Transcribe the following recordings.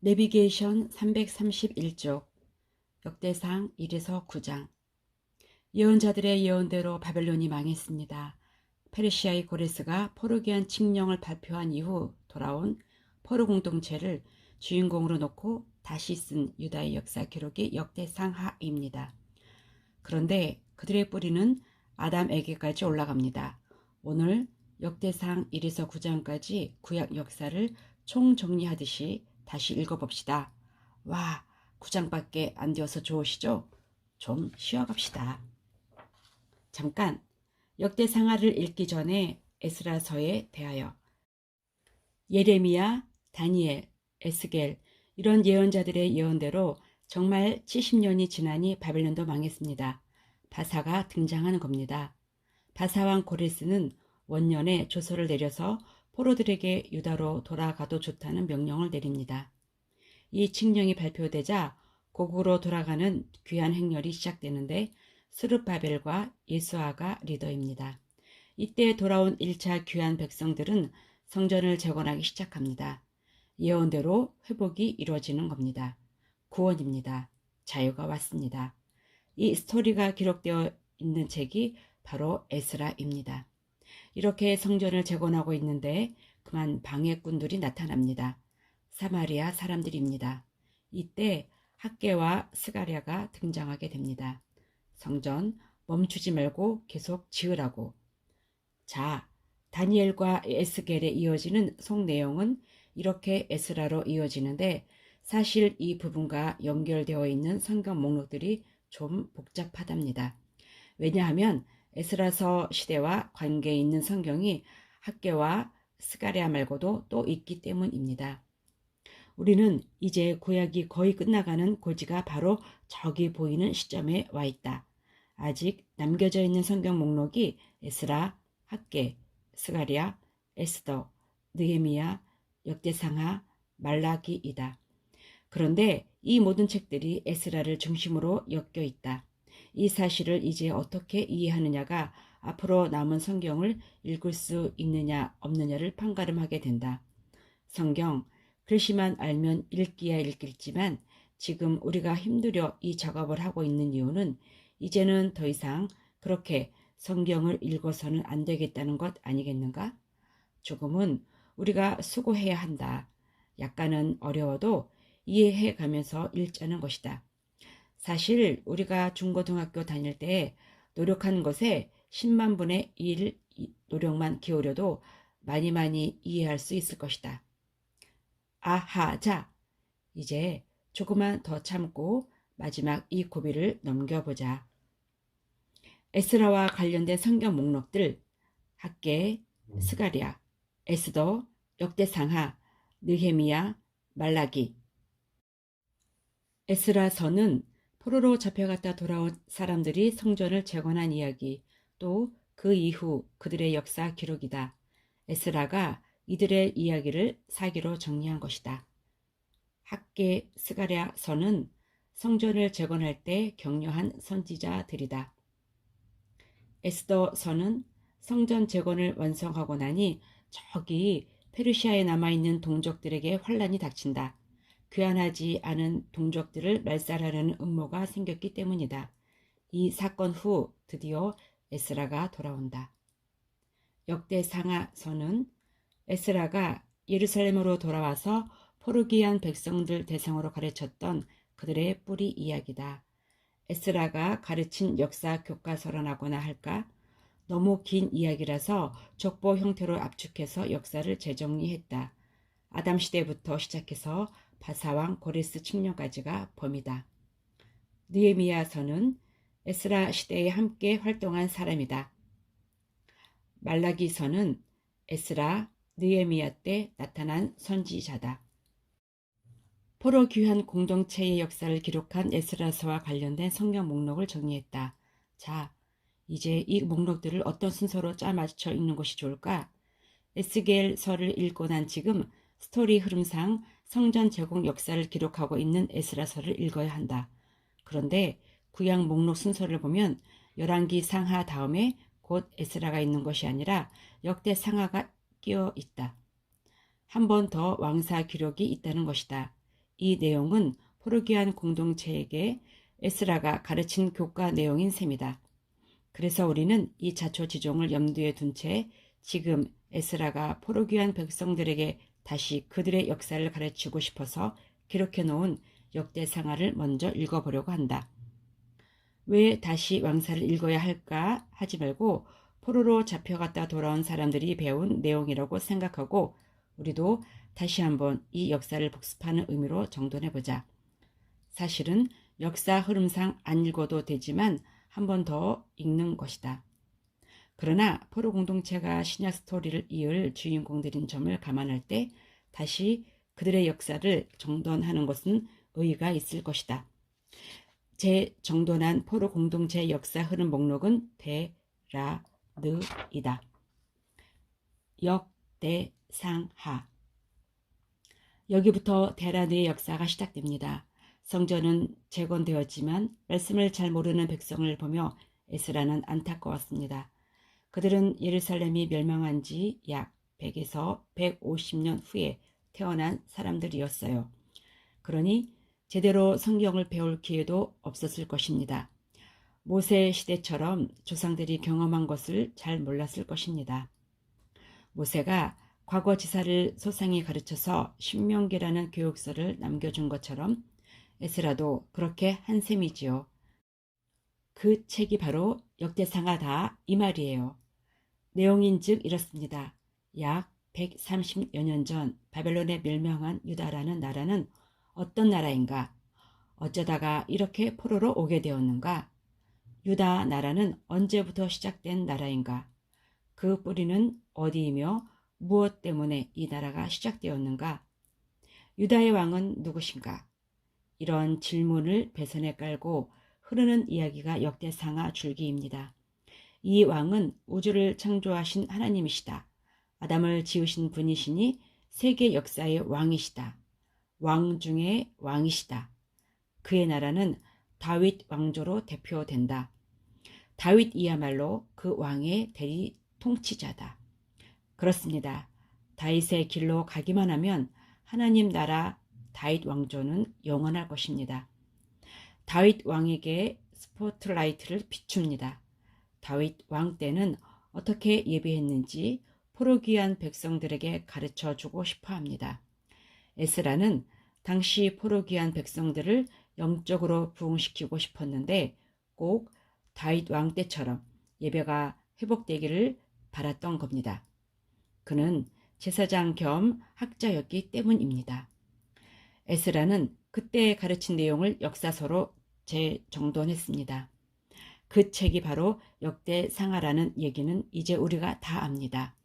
내비게이션 331쪽 역대상 1에서 9장. 예언자들의 예언대로 바벨론이 망했습니다. 페르시아의 고레스가 포르기안 칙령을 발표한 이후 돌아온 포로 공동체를 주인공으로 놓고 다시 쓴 유다의 역사 기록이 역대상하입니다. 그런데 그들의 뿌리는 아담에게까지 올라갑니다. 오늘 역대상 1에서 9장까지 구약 역사를 총정리하듯이 다시 읽어봅시다. 와, 9장밖에 안 되어서 좋으시죠? 좀 쉬어갑시다. 잠깐, 역대상하를 읽기 전에 에스라서에 대하여 예레미야, 다니엘, 에스겔 이런 예언자들의 예언대로 정말 70년이 지나니 바벨론도 망했습니다. 바사가 등장하는 겁니다. 바사왕 고레스는 원년에 조서를 내려서 포로들에게 유다로 돌아가도 좋다는 명령을 내립니다. 이 칙령이 발표되자 고국으로 돌아가는 귀환 행렬이 시작되는데 스룹바벨과 예수아가 리더입니다. 이때 돌아온 1차 귀환 백성들은 성전을 재건하기 시작합니다. 예언대로 회복이 이루어지는 겁니다. 구원입니다. 자유가 왔습니다. 이 스토리가 기록되어 있는 책이 바로 에스라입니다. 이렇게 성전을 재건하고 있는데 그만 방해꾼들이 나타납니다. 사마리아 사람들입니다. 이때 학개와 스가랴가 등장하게 됩니다. 성전 멈추지 말고 계속 지으라고. 자, 다니엘과 에스겔에 이어지는 속 내용은 이렇게 에스라로 이어지는데 사실 이 부분과 연결되어 있는 성경 목록들이 좀 복잡하답니다. 왜냐하면 에스라서 시대와 관계 있는 성경이 학개와 스가랴 말고도 또 있기 때문입니다. 우리는 이제 구약이 거의 끝나가는 고지가 바로 저기 보이는 시점에 와 있다. 아직 남겨져 있는 성경 목록이 에스라, 학개, 스가랴, 에스더, 느헤미야, 역대상하, 말라기이다. 그런데 이 모든 책들이 에스라를 중심으로 엮여 있다. 이 사실을 이제 어떻게 이해하느냐가 앞으로 남은 성경을 읽을 수 있느냐 없느냐를 판가름하게 된다. 성경 글씨만 알면 읽기야 읽겠지만 지금 우리가 힘들여 이 작업을 하고 있는 이유는 이제는 더 이상 그렇게 성경을 읽어서는 안 되겠다는 것 아니겠는가? 조금은 우리가 수고해야 한다. 약간은 어려워도 이해해 가면서 읽자는 것이다. 사실 우리가 중고등학교 다닐 때 노력한 것에 10만 분의 1 노력만 기울여도 많이 이해할 수 있을 것이다. 아하, 자, 이제 조금만 더 참고 마지막 이 고비를 넘겨보자. 에스라와 관련된 성경 목록들 학개, 스가랴, 에스더, 역대상하, 느헤미야, 말라기. 에스라서는 포로로 잡혀갔다 돌아온 사람들이 성전을 재건한 이야기, 또 그 이후 그들의 역사 기록이다. 에스라가 이들의 이야기를 사기로 정리한 것이다. 학개, 스가랴서는 성전을 재건할 때 격려한 선지자들이다. 에스더서는 성전 재건을 완성하고 나니 저기 페르시아에 남아있는 동족들에게 환란이 닥친다. 귀환하지 않은 동족들을 말살하려는 음모가 생겼기 때문이다. 이 사건 후 드디어 에스라가 돌아온다. 역대상하서는 에스라가 예루살렘으로 돌아와서 포르기안 백성들 대상으로 가르쳤던 그들의 뿌리 이야기다. 에스라가 가르친 역사 교과서라고나 할까? 너무 긴 이야기라서 족보 형태로 압축해서 역사를 재정리했다. 아담 시대부터 시작해서 바사왕 고레스 칙령까지가 범위다. 느헤미야서는 에스라 시대에 함께 활동한 사람이다. 말라기서는 에스라, 느헤미야 때 나타난 선지자다. 포로 귀환 공동체의 역사를 기록한 에스라서와 관련된 성경 목록을 정리했다. 자, 이제 이 목록들을 어떤 순서로 짜맞춰 읽는 것이 좋을까? 에스겔서를 읽고 난 지금 스토리 흐름상 성전 제공 역사를 기록하고 있는 에스라서를 읽어야 한다. 그런데 구약 목록 순서를 보면 열왕기 상하 다음에 곧 에스라가 있는 것이 아니라 역대 상하가 끼어 있다. 한 번 더 왕사 기록이 있다는 것이다. 이 내용은 포르기안 공동체에게 에스라가 가르친 교과 내용인 셈이다. 그래서 우리는 이 자초지종을 염두에 둔 채 지금 에스라가 포르기안 백성들에게 다시 그들의 역사를 가르치고 싶어서 기록해 놓은 역대상하를 먼저 읽어보려고 한다. 왜 다시 왕사를 읽어야 할까 하지 말고 포로로 잡혀갔다 돌아온 사람들이 배운 내용이라고 생각하고 우리도 다시 한번 이 역사를 복습하는 의미로 정돈해보자. 사실은 역사 흐름상 안 읽어도 되지만 한 번 더 읽는 것이다. 그러나 포로 공동체가 신약 스토리를 이을 주인공들인 점을 감안할 때 다시 그들의 역사를 정돈하는 것은 의의가 있을 것이다. 재정돈한 포로 공동체 역사 흐름 목록은 데라느이다. 역대상하. 여기부터 데라느의 역사가 시작됩니다. 성전은 재건되었지만 말씀을 잘 모르는 백성을 보며 에스라는 안타까웠습니다. 그들은 예루살렘이 멸망한 지 약 100에서 150년 후에 태어난 사람들이었어요. 그러니 제대로 성경을 배울 기회도 없었을 것입니다. 모세 시대처럼 조상들이 경험한 것을 잘 몰랐을 것입니다. 모세가 과거 지사를 소상히 가르쳐서 신명기라는 교육서를 남겨준 것처럼 에스라도 그렇게 한 셈이지요. 그 책이 바로 역대상하다 이 말이에요. 내용인즉 이렇습니다. 약 130여 년 전 바벨론에 멸망한 유다라는 나라는 어떤 나라인가? 어쩌다가 이렇게 포로로 오게 되었는가? 유다 나라는 언제부터 시작된 나라인가? 그 뿌리는 어디이며 무엇 때문에 이 나라가 시작되었는가? 유다의 왕은 누구신가? 이런 질문을 배선에 깔고 흐르는 이야기가 역대상하 줄기입니다. 이 왕은 우주를 창조하신 하나님이시다. 아담을 지으신 분이시니 세계 역사의 왕이시다. 왕 중에 왕이시다. 그의 나라는 다윗 왕조로 대표된다. 다윗이야말로 그 왕의 대리 통치자다. 그렇습니다. 다윗의 길로 가기만 하면 하나님 나라 다윗 왕조는 영원할 것입니다. 다윗 왕에게 스포트라이트를 비춥니다. 다윗 왕 때는 어떻게 예배했는지 포로귀한 백성들에게 가르쳐주고 싶어합니다. 에스라는 당시 포로귀한 백성들을 영적으로 부흥시키고 싶었는데 꼭 다윗 왕 때처럼 예배가 회복되기를 바랐던 겁니다. 그는 제사장 겸 학자였기 때문입니다. 에스라는 그때 가르친 내용을 역사서로 재정돈했습니다. 그 책이 바로 역대상하라는 얘기는 이제 우리가 다 압니다.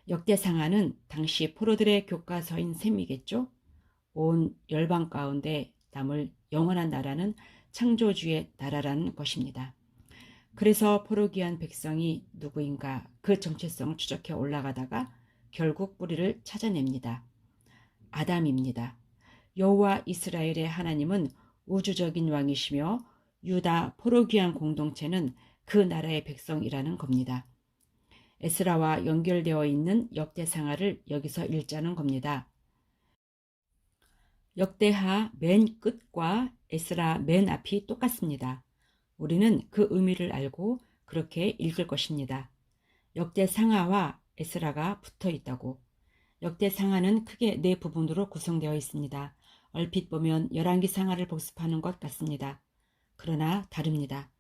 역대상하는 당시 포로들의 교과서인 셈이겠죠? 온 열방 가운데 남을 영원한 나라는 창조주의 나라라는 것입니다. 그래서 포로귀한 백성이 누구인가 그 정체성을 추적해 올라가다가 결국 뿌리를 찾아냅니다. 아담입니다. 여호와 이스라엘의 하나님은 우주적인 왕이시며 유다 포로귀한 공동체는 그 나라의 백성이라는 겁니다. 에스라와 연결되어 있는 역대상하를 여기서 읽자는 겁니다. 역대하 맨 끝과 에스라 맨 앞이 똑같습니다. 우리는 그 의미를 알고 그렇게 읽을 것입니다. 역대상하와 에스라가 붙어 있다고. 역대상하는 크게 네 부분으로 구성되어 있습니다. 얼핏 보면 열왕기 상하를 복습하는 것 같습니다. 그러나 다릅니다.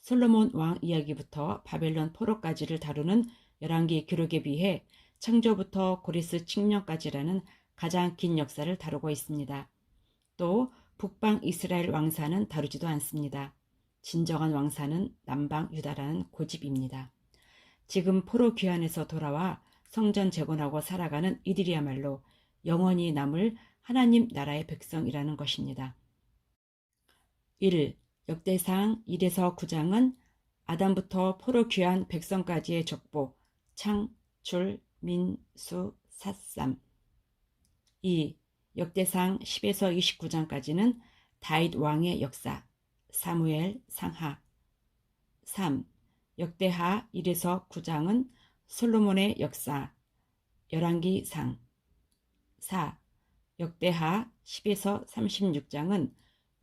솔로몬 왕 이야기부터 바벨론 포로까지를 다루는 열왕기 기록에 비해 창조부터 고리스 칙령까지라는 가장 긴 역사를 다루고 있습니다. 또 북방 이스라엘 왕사는 다루지도 않습니다. 진정한 왕사는 남방 유다라는 고집입니다. 지금 포로 귀환에서 돌아와 성전 재건하고 살아가는 이들이야말로 영원히 남을 하나님 나라의 백성이라는 것입니다. 1. 역대상 1에서 9장은 아담부터 포로 귀환 백성까지의 족보, 창출, 민수, 삿삼. 2. 역대상 10에서 29장까지는 다윗 왕의 역사, 사무엘 상하. 3. 역대하 1에서 9장은 솔로몬의 역사, 열왕기상. 4. 역대하 10에서 36장은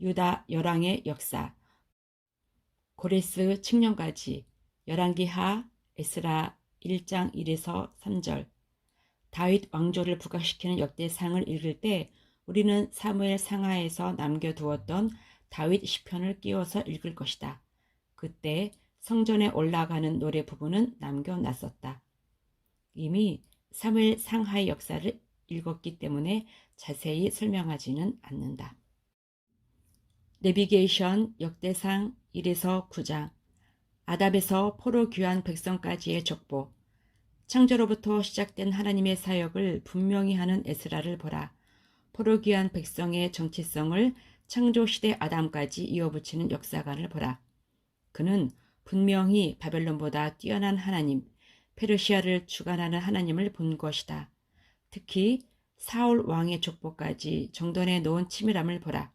유다 열왕의 역사, 고레스 칙령까지, 열왕기하, 에스라 1장 1에서 3절, 다윗 왕조를 부각시키는 역대상을 읽을 때 우리는 사무엘 상하에서 남겨두었던 다윗 시편을 끼워서 읽을 것이다. 그때 성전에 올라가는 노래 부분은 남겨놨었다. 이미 사무엘 상하의 역사를 읽었기 때문에 자세히 설명하지는 않는다. 내비게이션 역대상 1에서 9장, 아답에서 포로 귀환 백성까지의 족보, 창조로부터 시작된 하나님의 사역을 분명히 하는 에스라를 보라. 포로 귀환 백성의 정체성을 창조시대 아담까지 이어붙이는 역사관을 보라. 그는 분명히 바벨론보다 뛰어난 하나님, 페르시아를 주관하는 하나님을 본 것이다. 특히 사울 왕의 족보까지 정돈해 놓은 치밀함을 보라.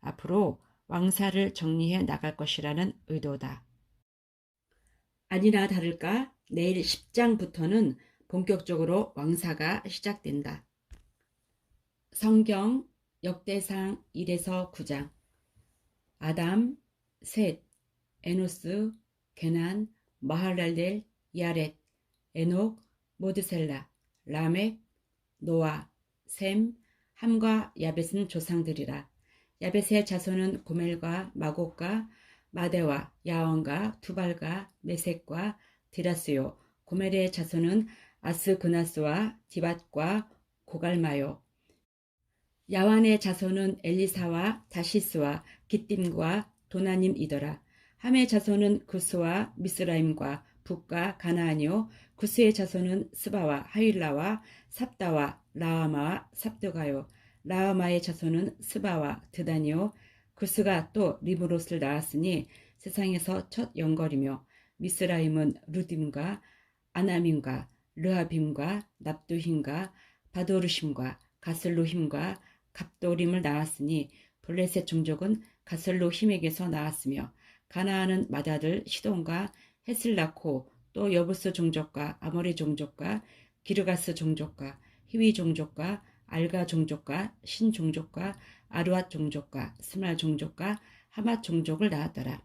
앞으로 왕사를 정리해 나갈 것이라는 의도다. 아니나 다를까 내일 10장부터는 본격적으로 왕사가 시작된다. 성경 역대상 1에서 9장, 아담, 셋, 에노스, 게난, 마하랄렐, 야렛, 에녹, 모드셀라, 라멕, 노아, 셈, 함과 야벳은 조상들이라. 야벳의 자손은 고멜과 마곡과 마대와 야원과 두발과 메색과 디라스요. 고멜의 자손은 아스그나스와 디밧과 고갈마요. 야완의 자손은 엘리사와 다시스와 기띔과 도나님이더라. 함의 자손은 구스와 미스라임과 북과 가나안이요. 구스의 자손은 스바와 하윌라와 삽다와 라하마와 삽드가요. 라하마의 자손은 스바와 드다니요. 구스가 또 리브롯을 낳았으니 세상에서 첫 영걸이며, 미스라임은 루딤과 아나밈과 르하빔과 납두힘과 바도르심과 가슬로힘과 갑도림을 낳았으니 블레셋 종족은 가슬로힘에게서 나왔으며, 가나안은 맏아들 시돈과 헷을 낳고 또 여부스 종족과 아모리 종족과 기르가스 종족과 히위 종족과 알가 종족과 신 종족과 아르왓 종족과 스말 종족과 하맛 종족을 낳았더라.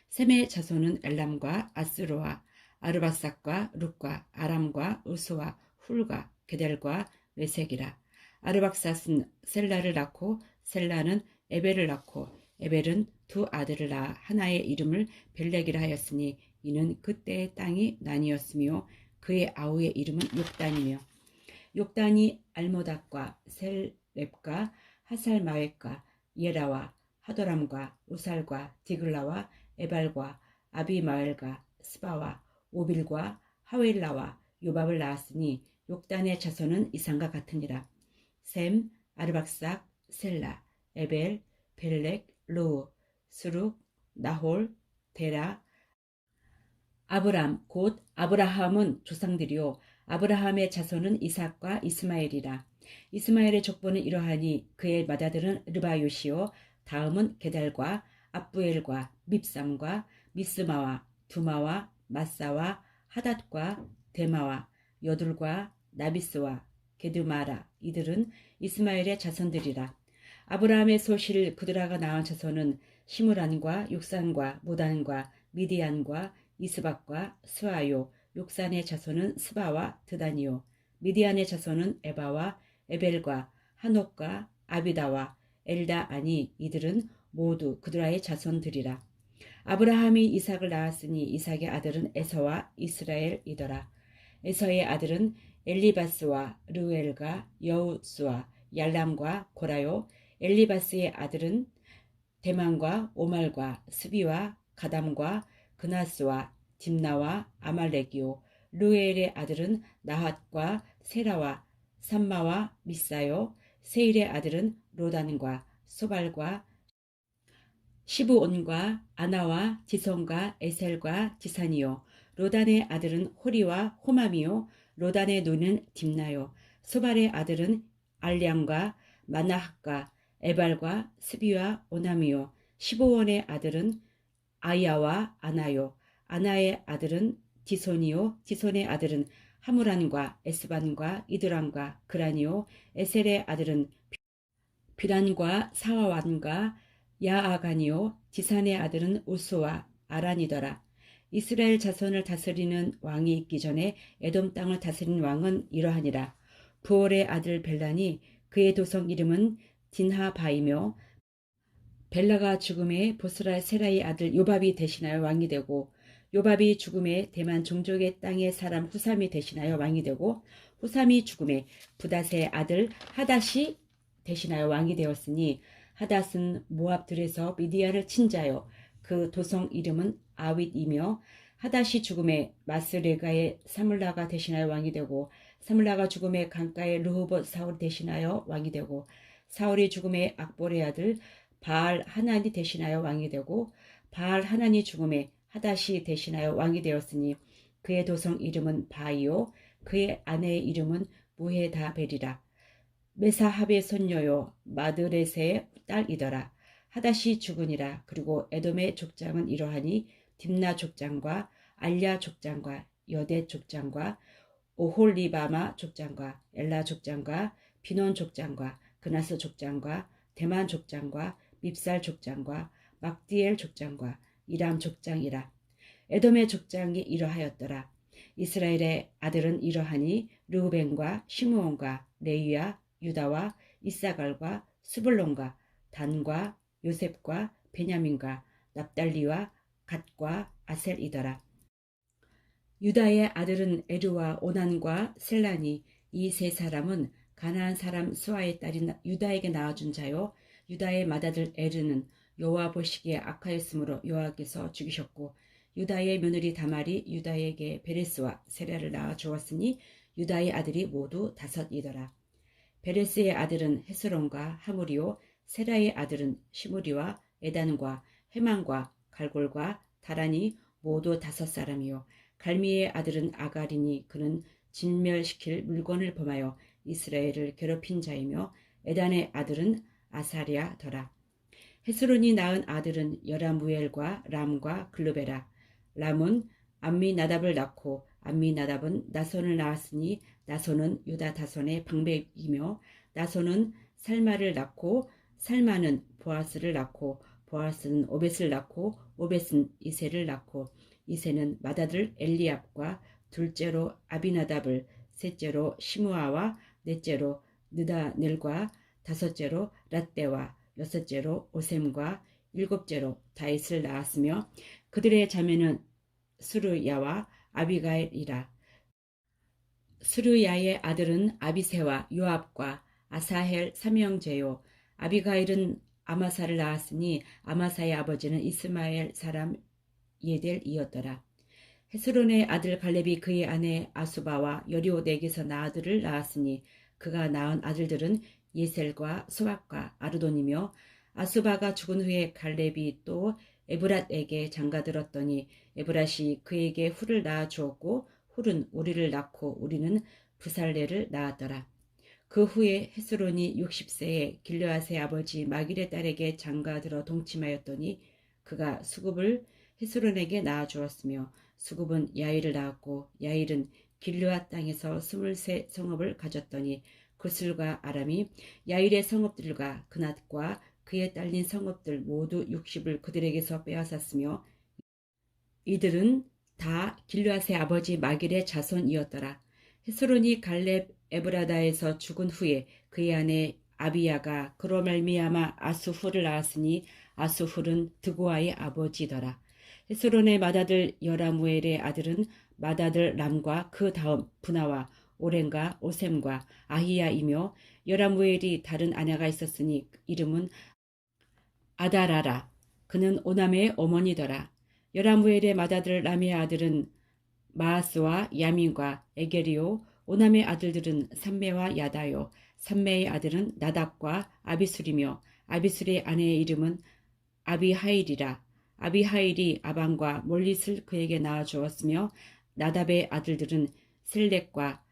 셈의 자손은 엘람과 아스로와 아르바삭과 룻과 아람과 우스와 훌과 게델과 메색이라. 아르박삿은 셀라를 낳고 셀라는 에벨을 낳고 에벨은 두 아들을 낳아 하나의 이름을 벨렉이라 하였으니 이는 그때의 땅이 나뉘었으며 그의 아우의 이름은 욕단이며, 욕단이 알모닥과 셀렙과 하살마웻과 예라와 하도람과 우살과 디글라와 에발과 아비마엘과 스바와 오빌과 하윌라와 요밥을 낳았으니 욕단의 자손은 이상과 같으니라. 셈, 아르박삭, 셀라, 에벨, 벨렉, 르우, 스룩, 나홀, 데라, 아브람 곧 아브라함은 조상들이요. 아브라함의 자손은 이삭과 이스마엘이라. 이스마엘의 족보는 이러하니 그의 맏아들은 르바요시요. 다음은 게달과 압부엘과 밉삼과 미스마와 두마와 마사와 하닷과 데마와 여둘과 나비스와 게드마라. 이들은 이스마엘의 자손들이라. 아브라함의 소실 그드라가 낳은 자손은 시므란과 육산과 무단과 미디안과 이스박과 스와요. 욕산의 자손은 스바와 드다니요. 미디안의 자손은 에바와 에벨과 한옥과 아비다와 엘다아니. 이들은 모두 그드라의 자손들이라. 아브라함이 이삭을 낳았으니 이삭의 아들은 에서와 이스라엘이더라. 에서의 아들은 엘리바스와 르엘과 여우스와 얄람과 고라요. 엘리바스의 아들은 대만과 오말과 스비와 가담과 그나스와 딥나와 아말렉이요. 르엘의 아들은 나핫과 세라와 삼마와 미사요. 세일의 아들은 로단과 소발과 시브온과 아나와 지손과 에셀과 지산이요. 로단의 아들은 호리와 호맘이요. 로단의 누이는 딥나요. 소발의 아들은 알량과 마나핫과 에발과 스비와 오남이요. 시브온의 아들은 아야와 아나요. 아나의 아들은 디손이요. 디손의 아들은 하무란과 에스반과 이드람과 그라니오. 에셀의 아들은 비란과 사와완과 야아가니오. 지산의 아들은 우스와 아란이더라. 이스라엘 자손을 다스리는 왕이 있기 전에 에돔 땅을 다스린 왕은 이러하니라. 부올의 아들 벨란이 그의 도성 이름은 딘하바이며 벨라가 죽음에 보스라 세라의 아들 요밥이 대신하여 왕이 되고 요밥이 죽음에 대만 종족의 땅의 사람 후삼이 대신하여 왕이 되고 후삼이 죽음에 부닷의 아들 하닷이 대신하여 왕이 되었으니 하닷은 모압들에서 미디안을 친 자요 그 도성 이름은 아윗이며 하닷이 죽음에 마스레가의 사물라가 대신하여 왕이 되고 사물라가 죽음에 강가의 르호봇 사울 대신하여 왕이 되고 사울이 죽음에 악볼의 아들 바알 하난이 대신하여 왕이 되고 바알 하난이 죽음에 하닷이 대신하여 왕이 되었으니 그의 도성 이름은 바이요 그의 아내의 이름은 무헤다벨이라. 메사합의 손녀요 마드레세의 딸이더라. 하닷이 죽으니라. 그리고 에돔의 족장은 이러하니 딥나 족장과 알야 족장과 여대 족장과 오홀리바마 족장과 엘라 족장과 비논 족장과 그나스 족장과 대만 족장과 밉살 족장과 막디엘 족장과 이람 족장이라. 에돔의 족장이 이러하였더라. 이스라엘의 아들은 이러하니 르우벤과 시므온과 레위와 유다와 이사갈과 스불론과 단과 요셉과 베냐민과 납달리와 갓과 아셀이더라. 유다의 아들은 에르와 오난과 셀라니. 이 세 사람은 가나안 사람 수아의 딸인 유다에게 낳아준 자요 유다의 맏아들 에르는 여호와 보시기에 악하였으므로 여호와께서 죽이셨고 유다의 며느리 다말이 유다에게 베레스와 세라를 낳아 주었으니 유다의 아들이 모두 5이더라. 베레스의 아들은 헤스론과 하무리요 세라의 아들은 시무리와 에단과 헤만과 갈골과 다란이 모두 5사람이요 갈미의 아들은 아가리니 그는 진멸시킬 물건을 범하여 이스라엘을 괴롭힌 자이며 에단의 아들은 아사랴더라. 헤스론이 낳은 아들은 여라무엘과 람과 글르베라. 람은 암미나답을 낳고 암미나답은 나손을 낳았으니 나손은 유다 다손의 방백이며 나손은 살마를 낳고 살마는 보아스를 낳고 보아스는 오벳을 낳고 오벳은 이세를 낳고 이세는 맏아들 엘리압과 둘째로 아비나답을 셋째로 시므아와 넷째로 느다넬과 다섯째로 랏대와 여섯째로 오셈과 일곱째로 다윗을 낳았으며 그들의 자매는 스루야와 아비가일이라. 스루야의 아들은 아비새와 요압과 아사헬 삼형제요 아비가일은 아마사를 낳았으니 아마사의 아버지는 이스마엘 사람 예델이었더라. 헤스론의 아들 갈렙이 그의 아내 아수바와 여리오덱에서 아들을 낳았으니 그가 낳은 아들들은 예셀과 소박과 아르돈이며 아수바가 죽은 후에 갈렙이 또 에브랏에게 장가들었더니 에브랏이 그에게 훌을 낳아 주었고 훌은 우리를 낳고 우리는 부살레를 낳았더라. 그 후에 헤스론이 60세에 길르앗의 아버지 마길의 딸에게 장가들어 동침하였더니 그가 수굽을 헤스론에게 낳아 주었으며 수굽은 야일을 낳았고 야일은 길르앗 땅에서 23 성읍을 가졌더니 구슬과 아람이 야일의 성읍들과 그낫과 그에 딸린 성읍들 모두 60을 그들에게서 빼앗았으며 이들은 다 길르앗의 아버지 마길의 자손이었더라. 헤스론이 갈렙 에브라다에서 죽은 후에 그의 아내 아비야가 그로 말미암아 아수훌을 낳았으니 아수훌은 드고아의 아버지더라. 헤스론의 맏아들 여라무엘의 아들은 맏아들 람과 그 다음 분하와 오렌과 오셈과 아히야이며 여라무엘이 다른 아내가 있었으니 이름은 아다라라. 그는 오남의 어머니더라. 여라무엘의 맏아들 람의 아들은 마아스와 야민과 에게리오. 오남의 아들들은 삼메와 야다요. 삼메의 아들은 나답과 아비술이며 아비술의 아내의 이름은 아비하일이라. 아비하일이 아방과 몰릿을 그에게 낳아 주었으며 나답의 아들들은 셀렉과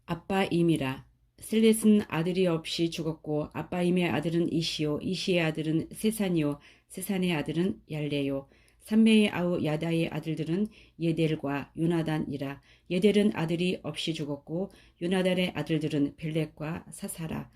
아빠임이라. 셀렛은 아들이 없이 죽었고 아빠임의 아들은 이시요 이시의 아들은 세산이요 세산의 아들은 얄레요 삼매의 아우 야다의 아들들은 예델과 요나단이라. 예델은 아들이 없이 죽었고 요나단의 아들들은 벨렉과 사사라.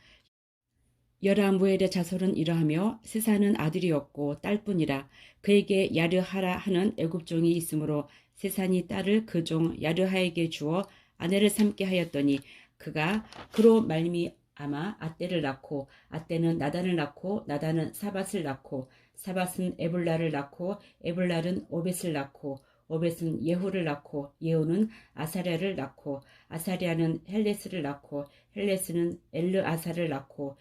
여라무엘의 자손은 이러하며 세사는 아들이 없고 딸뿐이라. 그에게 야르하라 하는 애굽종이 있으므로 세산이 딸을 그 종 야르하에게 주어 아내를 삼게 하였더니 그가 그로 말미암아 앗대를 낳고 앗대는 나단을 낳고 나단은 사밧을 낳고 사밧은 에불라를 낳고 에불랄은 오벳을 낳고 오벳은 예후를 낳고 예후는 아사랴를 낳고 아사랴는 헬레스를 낳고 헬레스는 엘르아사를 낳고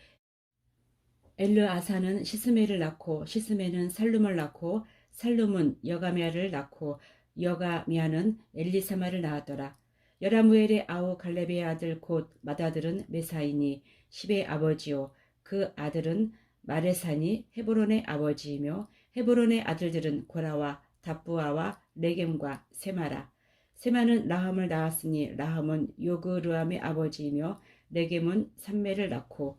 엘르아사는 시스메를 낳고 시스메는 살룸을 낳고 살룸은 여가미아를 낳고 여가미아는 엘리사마를 낳았더라. 여라무엘의 아우 갈렙의 아들 곧 맏아들은 메사이니 십의 아버지요 그 아들은 마레사니 헤브론의 아버지이며 헤브론의 아들들은 고라와 답부아와 레겜과 세마라. 세마는 라함을 낳았으니 라함은 요그르함의 아버지이며 레겜은 삼매를 낳고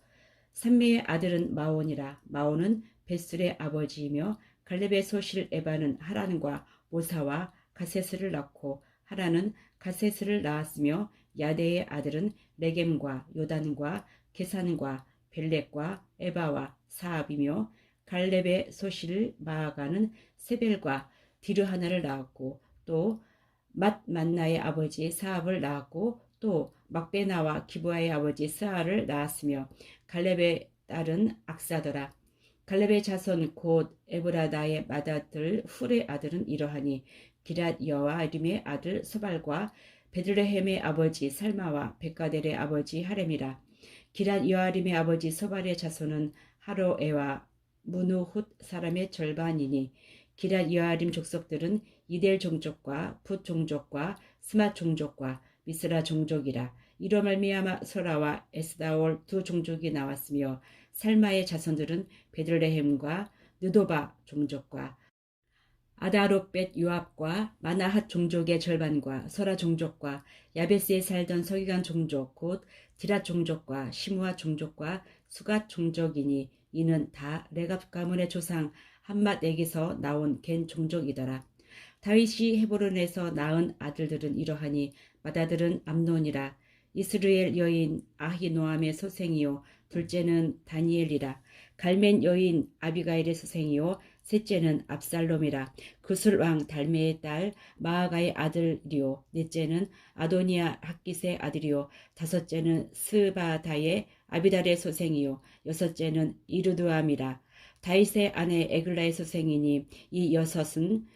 삼매의 아들은 마온이라. 마온은 베술의 아버지이며 갈렙의 소실 에바는 하란과 모사와 가세스를 낳고 하란은 가세스를 낳았으며 야데의 아들은 레겜과 요단과 게산과 벨렉과 에바와 사압이며 갈렙의 소실 마아가는 세벨과 디르하나를 낳았고 또 맏만나의 아버지 사압을 낳았고 또 막베나와 기브아의 아버지 스아를 낳았으며 갈렙의 딸은 악사더라. 갈렙의 자손 곧 에브라다의 맏아들 훌의 아들은 이러하니 기랏 여아림의 아들 소발과 베들레헴의 아버지 살마와 베가델의 아버지 하렘이라. 기랏 여아림의 아버지 소발의 자손은 하로에와 무누훗 사람의 절반이니 기랏 여아림 족속들은 이델 종족과 붓 종족과 스맛 종족과 미스라 종족이라. 이로 말미암아 소라와 에스다올 두 종족이 나왔으며 살마의 자손들은 베들레헴과 느도바 종족과 아다롯벳 요압과 마나핫 종족의 절반과 소라 종족과 야베스에 살던 서기관 종족 곧 디랏 종족과 시므아 종족과 수갓 종족이니 이는 다 레갑 가문의 조상 함맛에게서 나온 겐 종족이더라. 다윗이 헤브론에서 낳은 아들들은 이러하니 맏아들은 암논이라. 이스라엘 여인 아히노암의 소생이요 둘째는 다니엘이라. 갈멘 여인 아비가일의 소생이요 셋째는 압살롬이라. 구술 왕 달메의 딸 마아가의 아들이요 넷째는 아도니아 학깃의 아들이요 다섯째는 스바다의 아비달의 소생이요 여섯째는 이르두암이라. 다윗의 아내 에글라의 소생이니 이 여섯은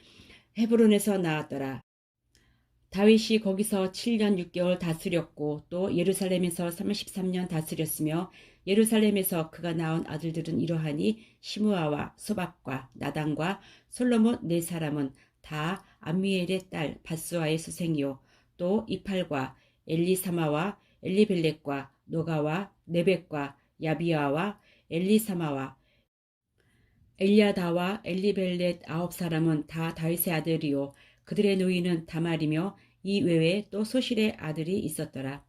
헤브론에서 나왔더라. 다윗이 거기서 7년 6개월 다스렸고 또 예루살렘에서 33년 다스렸으며 예루살렘에서 그가 낳은 아들들은 이러하니 시므아와 소박과 나단과 솔로몬 네 사람은 다 암미엘의 딸 바스와의 수생이요 또 이팔과 엘리사마와 엘리벨렉과 노가와 네벡과 야비아와 엘리사마와 엘리아다와 엘리벨렛 9사람은 다 다윗의 아들이요 그들의 노인은 다말이며 이 외에 또 소실의 아들이 있었더라.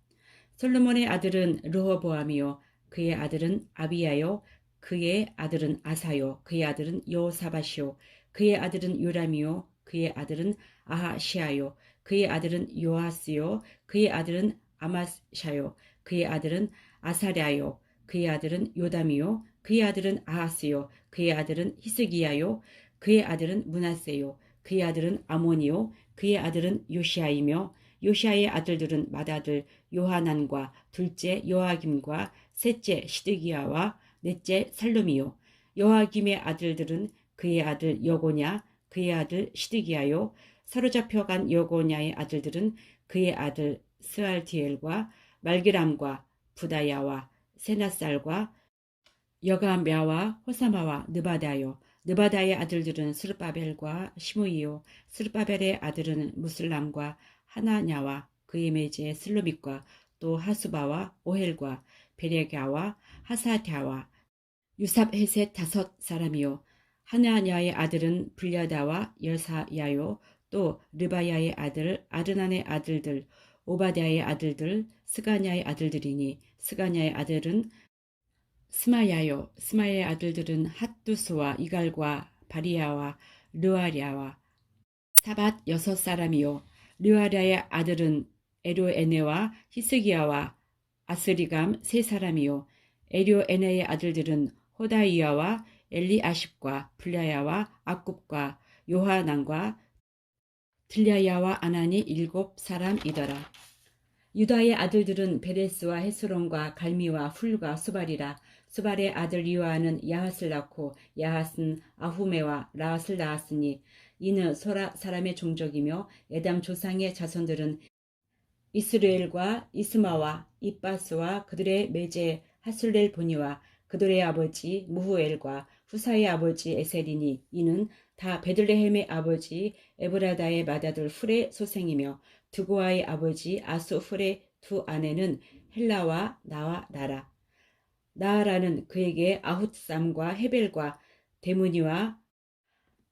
솔로몬의 아들은 르호보암이요 그의 아들은 아비야요 그의 아들은 아사요 그의 아들은 여호사밧이요 그의 아들은 요람이요 그의 아들은 아하시아요 그의 아들은 요아스요 그의 아들은 아마샤요 그의 아들은 아사랴요 그의 아들은 요담이요 그의 아들은 아하스요 그의 아들은 히스기야요 그의 아들은 므낫세요 그의 아들은 아몬이요 그의 아들은 요시아이며 요시아의 아들들은 맏아들 요하난과 둘째 요아김과 셋째 시드기야와 넷째 살룸이요 요아김의 아들들은 그의 아들 여고냐 그의 아들 시드기야요 사로잡혀간 여고냐의 아들들은 그의 아들 스알디엘과 말기람과 부다야와 세나살과 여가мя와 호사마와 느바다요 느바다의 아들들은 스룹바벨과 시므이요 스룹바벨의 아들은 무슬람과 하나냐와 그의 매제 슬로밋과 또 하수바와 오헬과 베레가와 하사랴와 유삽헤셋 5사람이요 하나냐의 아들은 불야다와 열사야요 또 르바야의 아들 아르난의 아들들 오바댜의 아들들 스가냐의 아들들이니 스가냐의 아들은 스마야요 스마야의 아들들은 핫두스와 이갈과 바리야와 르아랴와 사밧 6사람이요 르아랴의 아들은 에료에네와 히스기야와 아스리감 3사람이요 에료에네의 아들들은 호다이야와 엘리아십과 블랴야와 악굽과 요하난과 들랴야와 아나니 7사람이더라. 유다의 아들들은 베레스와 헤스론과 갈미와 훌과 수발이라. 수발의 아들 요아는 야핫을 낳고 야핫은 아후메와 라핫을 낳았으니 이는 소라 사람의 종족이며 에담 조상의 자손들은 이스르엘과 이스마와 이빠스와 그들의 매제 하술렐 보니와 그들의 아버지 무후엘과 후사의 아버지 에셀이니 이는 다 베들레헴의 아버지 에브라다의 맏아들 훌의 소생이며 두고아의 아버지 아수 훌의 두 아내는 헬라와 나와 나라는 그에게 아훗삼과 헤벨과 데무니와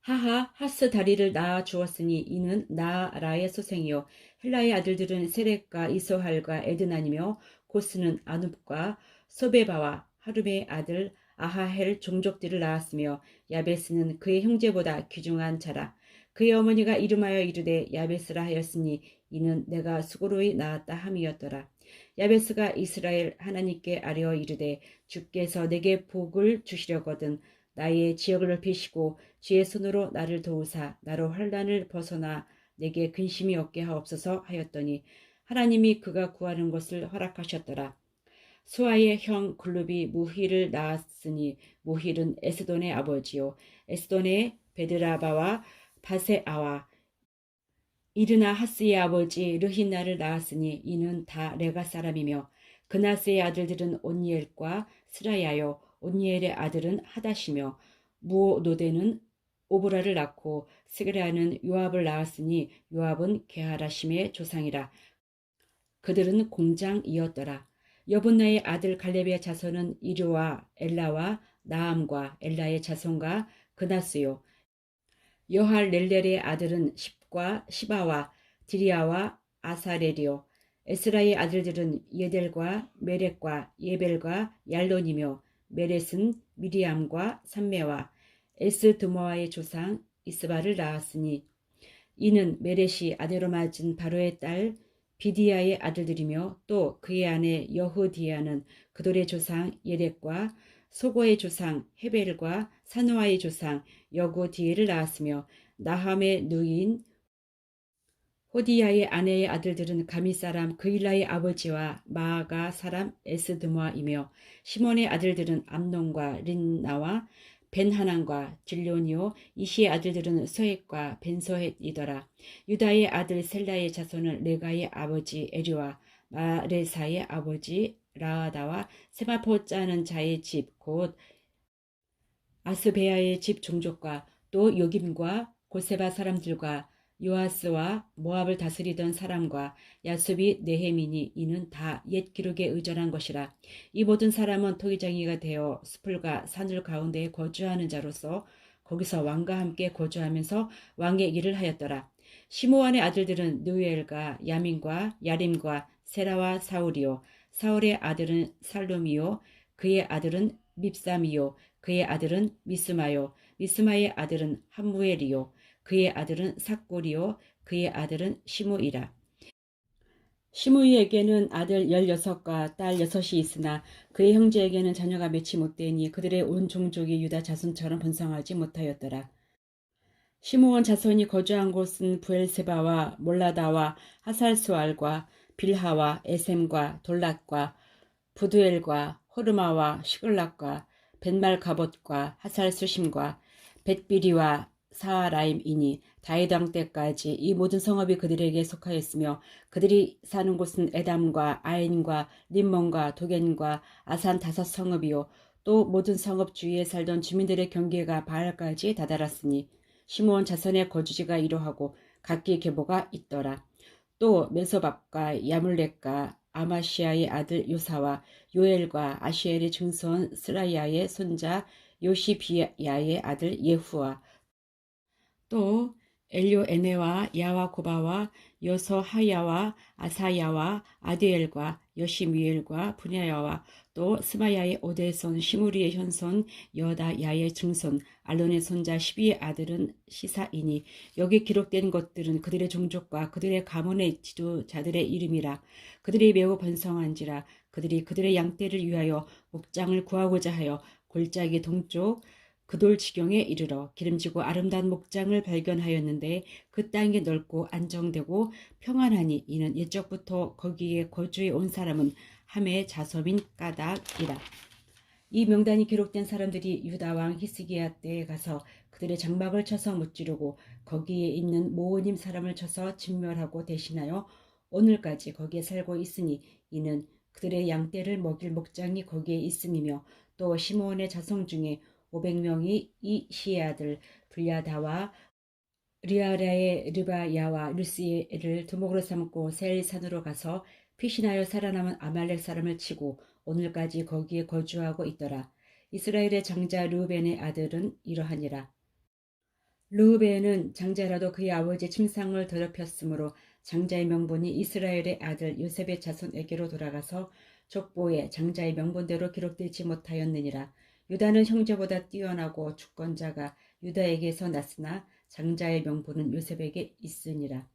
하하 하스 다리를 낳아 주었으니 이는 나라의 소생이요 헬라의 아들들은 세렉과 이소할과 에드난이며 고스는 아눕과 소베바와 하룸의 아들 아하헬 종족들을 낳았으며 야베스는 그의 형제보다 귀중한 자라. 그의 어머니가 이름하여 이르되 야베스라 하였으니 이는 내가 수고로이 낳았다 함이었더라. 야베스가 이스라엘 하나님께 아뢰어 이르되 주께서 내게 복을 주시려거든 나의 지역을 넓히시고 주의 손으로 나를 도우사 나로 환난을 벗어나 내게 근심이 없게 하옵소서 하였더니 하나님이 그가 구하는 것을 허락하셨더라. 수아의 형 글룹이 무힐을 낳았으니 무힐은 에스돈의 아버지요 에스돈의 베드라바와 바세아와 이르나 하스의 아버지 르힌나를 낳았으니 이는 다 레가 사람이며 그나스의 아들들은 온니엘과 스라야요 온니엘의 아들은 하닷이며 무오노데는 오브라를 낳고 스게라는 요압을 낳았으니 요압은 게하라심의 조상이라. 그들은 공장이었더라. 여분나의 아들 갈렙의 자손은 이르와 엘라와 나암과 엘라의 자손과 그나스요 여할렐렐의 아들은 십과 시바와 디리아와 아사렐이요 에스라의 아들들은 예델과 메렉과 예벨과 얄론이며 메렛은 미리암과 삼메와 에스드모아의 조상 이스바를 낳았으니 이는 메렛이 아내로 맞은 바로의 딸 비디아의 아들들이며 또 그의 아내 여후디아는 그돌의 조상 예렉과 소고의 조상 헤벨과 사노아의 조상 여구디엘을 낳았으며 나함의 누이인 호디야의 아내의 아들들은 가미 사람 그일라의 아버지와 마아가 사람 에스드모아이며 시몬의 아들들은 암논과 린나와 벤하난과 질료니오 이시의 아들들은 소헷과 벤소헷이더라. 유다의 아들 셀라의 자손은 레가의 아버지 에리와 마레사의 아버지 라아다와 세마포 짜는 자의 집 곧 아스베아의 집 종족과 또 요김과 고세바 사람들과 요아스와 모압을 다스리던 사람과 야수비 네헤미니 이는 다 옛 기록에 의존한 것이라. 이 모든 사람은 토기장이가 되어 숲을과 산을 가운데에 거주하는 자로서 거기서 왕과 함께 거주하면서 왕의 일을 하였더라. 시므온의 아들들은 느엘과 야민과 야림과 세라와 사울이요 사울의 아들은 살룸이요 그의 아들은 밉삼이요 그의 아들은 미스마요 미스마의 아들은 함무엘이요 그의 아들은 삭골이요 그의 아들은 시므이라. 시므이에게는 아들 16과 딸 6이 있으나 그의 형제에게는 자녀가 맺지 못되니 그들의 온 종족이 유다 자손처럼 번성하지 못하였더라. 시므온 자손이 거주한 곳은 부엘세바와 몰라다와 하살수알과 빌하와 에셈과 돌랏과 부두엘과 호르마와 시글락과 벤말가봇과 하살수심과 벳비리와 사라임이니 다윗 왕 때까지 이 모든 성읍이 그들에게 속하였으며 그들이 사는 곳은 에담과 아인과 림몬과 도겐과 아산 5성읍이요 또 모든 성읍 주위에 살던 주민들의 경계가 바알까지 다다랐으니 시므온 자손의 거주지가 이러하고 각기 계보가 있더라. 또 메소밥과 야물렉과 아마시아의 아들 요사와 요엘과 아시엘의 증손 스라야의 손자 요시비야의 아들 예후와 또 엘요에네와 야와고바와 여서하야와 아사야와 아디엘과 여시미엘과 분야야와 또 스마야의 오대손 시무리의 현손 여다야의 증손 알론의 손자 12의 아들은 시사이니 여기 기록된 것들은 그들의 종족과 그들의 가문의 지도자들의 이름이라. 그들이 매우 번성한지라. 그들이 그들의 양떼를 위하여 목장을 구하고자 하여 골짜기 동쪽 그돌 지경에 이르러 기름지고 아름다운 목장을 발견하였는데 그 땅이 넓고 안정되고 평안하니 이는 옛적부터 거기에 거주해 온 사람은 함의 자손인 까닥이라. 이 명단이 기록된 사람들이 유다왕 히스기야 때에 가서 그들의 장막을 쳐서 무찌르고 거기에 있는 모으님 사람을 쳐서 진멸하고 대신하여 오늘까지 거기에 살고 있으니 이는 그들의 양떼를 먹일 목장이 거기에 있음이며 또 시므온의 자손 중에 500명이 이 시의 아들 블야다와 리아라의 르바야와 루시엘을 두목으로 삼고 셀산으로 가서 피신하여 살아남은 아말렉 사람을 치고 오늘까지 거기에 거주하고 있더라. 이스라엘의 장자 르우벤의 아들은 이러하니라. 르우벤은 장자라도 그의 아버지의 침상을 더럽혔으므로 장자의 명분이 이스라엘의 아들 요셉의 자손에게로 돌아가서 족보에 장자의 명분대로 기록되지 못하였느니라. 유다는 형제보다 뛰어나고 주권자가 유다에게서 났으나 장자의 명분은 요셉에게 있으니라.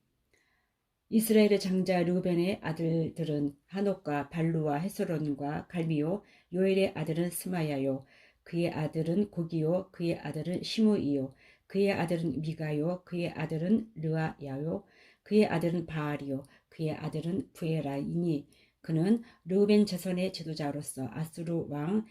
이스라엘의 장자 르우벤의 아들들은 하녹과 발루와 헤스론과 갈미요 요엘의 아들은 스마야요 그의 아들은 고기요 그의 아들은 시므이요 그의 아들은 미가요 그의 아들은 르아야요 그의 아들은 바알이요 그의 아들은 부에라이니 그는 르우벤 자손의 지도자로서 아수르 왕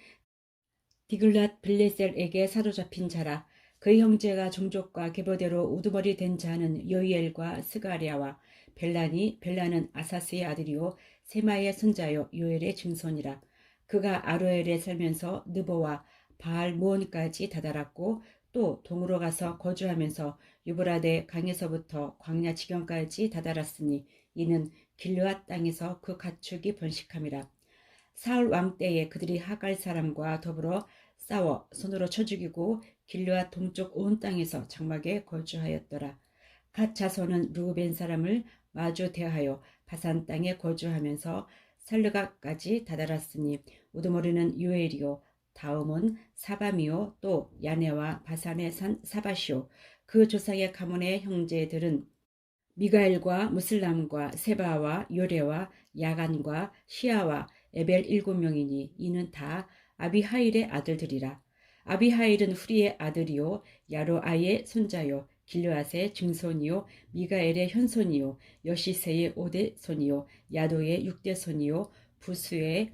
디글랏 빌레셀에게 사로잡힌 자라. 그의 형제가 종족과 계보대로 우두머리 된 자는 요이엘과 스가랴와 벨라는 아사스의 아들이요 세마의 손자요 요엘의 증손이라. 그가 아로엘에 살면서 느보와 바알 모온까지 다다랐고 또 동으로 가서 거주하면서 유브라데 강에서부터 광야 지경까지 다다랐으니 이는 길르앗 땅에서 그 가축이 번식함이라. 사울 왕 때에 그들이 하갈 사람과 더불어 싸워 손으로 쳐 죽이고 길르앗 동쪽 온 땅에서 장막에 거주하였더라. 갓 자손은 르우벤 사람을 마주 대하여 바산 땅에 거주하면서 살르가까지 다다랐으니 우두머리는 요엘이요 다음은 사밤이요 또 야네와 바산의 산 사바시오. 그 조상의 가문의 형제들은 미가엘과 무슬람과 세바와 요레와 야간과 시아와 에벨 7명이니 이는 다 아비하일의 아들들이라. 아비하일은 후리의 아들이요 야로아의 손자요 길르앗의 증손이요 미가엘의 현손이요 여시세의 5대 손이요 야도의 6대 손이요 부수의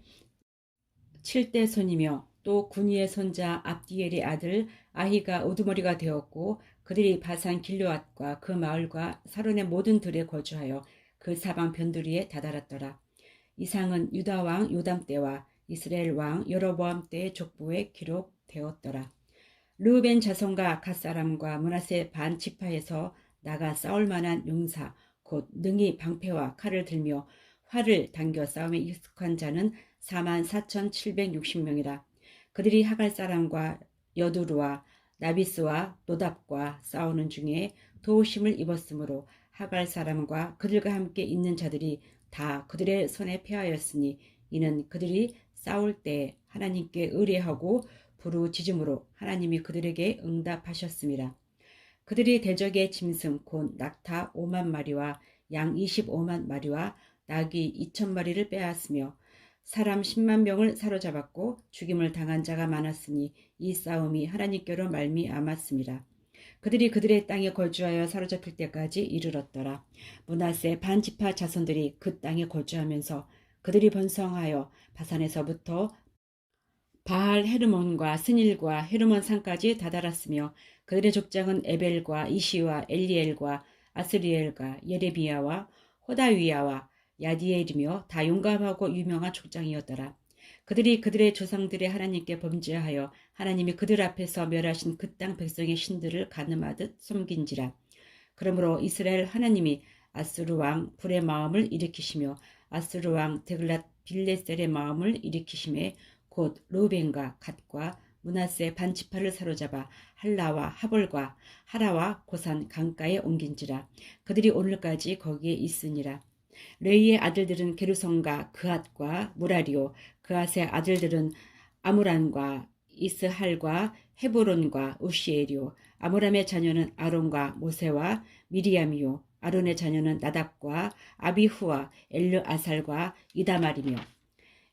7대 손이며 또 군이의 손자 압디엘의 아들 아히가 우두머리가 되었고 그들이 바산 길르앗과 그 마을과 사론의 모든 들에 거주하여 그 사방 변두리에 다다랐더라. 이상은 유다 왕 요담 때와 이스라엘 왕 여로보암 때의 족보에 기록되었더라. 르우벤 자손과 갓사람과 므낫세 반 지파에서 나가 싸울 만한 용사 곧 능히 방패와 칼을 들며 활을 당겨 싸움에 익숙한 자는 44,760명이라. 그들이 하갈 사람과 여두루와 나비스와 노답과 싸우는 중에 도우심을 입었으므로 하갈 사람과 그들과 함께 있는 자들이 다 그들의 손에 패하였으니 이는 그들이 싸울 때 하나님께 의뢰하고 부르짖음으로 하나님이 그들에게 응답하셨음이라. 그들이 대적의 짐승 곧 낙타 5만 마리와 양 25만 마리와 낙이 2,000마리를 빼앗으며 사람 10만 명을 사로잡았고 죽임을 당한 자가 많았으니 이 싸움이 하나님께로 말미암았습니다. 그들이 그들의 땅에 거주하여 사로잡힐 때까지 이르렀더라. 므낫세 반지파 자손들이 그 땅에 거주하면서 그들이 번성하여 바산에서부터 바알 헤르몬과 스닐과 헤르몬 산까지 다다랐으며 그들의 족장은 에벨과 이시와 엘리엘과 아스리엘과 예레비야와 호다위야와 야디엘이며 다 용감하고 유명한 족장이었더라. 그들이 그들의 조상들의 하나님께 범죄하여 하나님이 그들 앞에서 멸하신 그 땅 백성의 신들을 가늠하듯 섬긴지라. 그러므로 이스라엘 하나님이 아수르 왕 불의 마음을 일으키시며 아수르 왕 드글랏 빌레셀의 마음을 일으키심에 곧 르우벤과 갓과 므낫세 반지파를 사로잡아 할라와 하볼과 하라와 고산 강가에 옮긴지라. 그들이 오늘까지 거기에 있으니라. 레이의 아들들은 게르손과 그앗과 무라리요. 그앗의 아들들은 아므람과 이스할과 헤브론과 우시엘이요. 아므람의 자녀는 아론과 모세와 미리암이요. 아론의 자녀는 나답과 아비후와 엘르아살과 이다말이며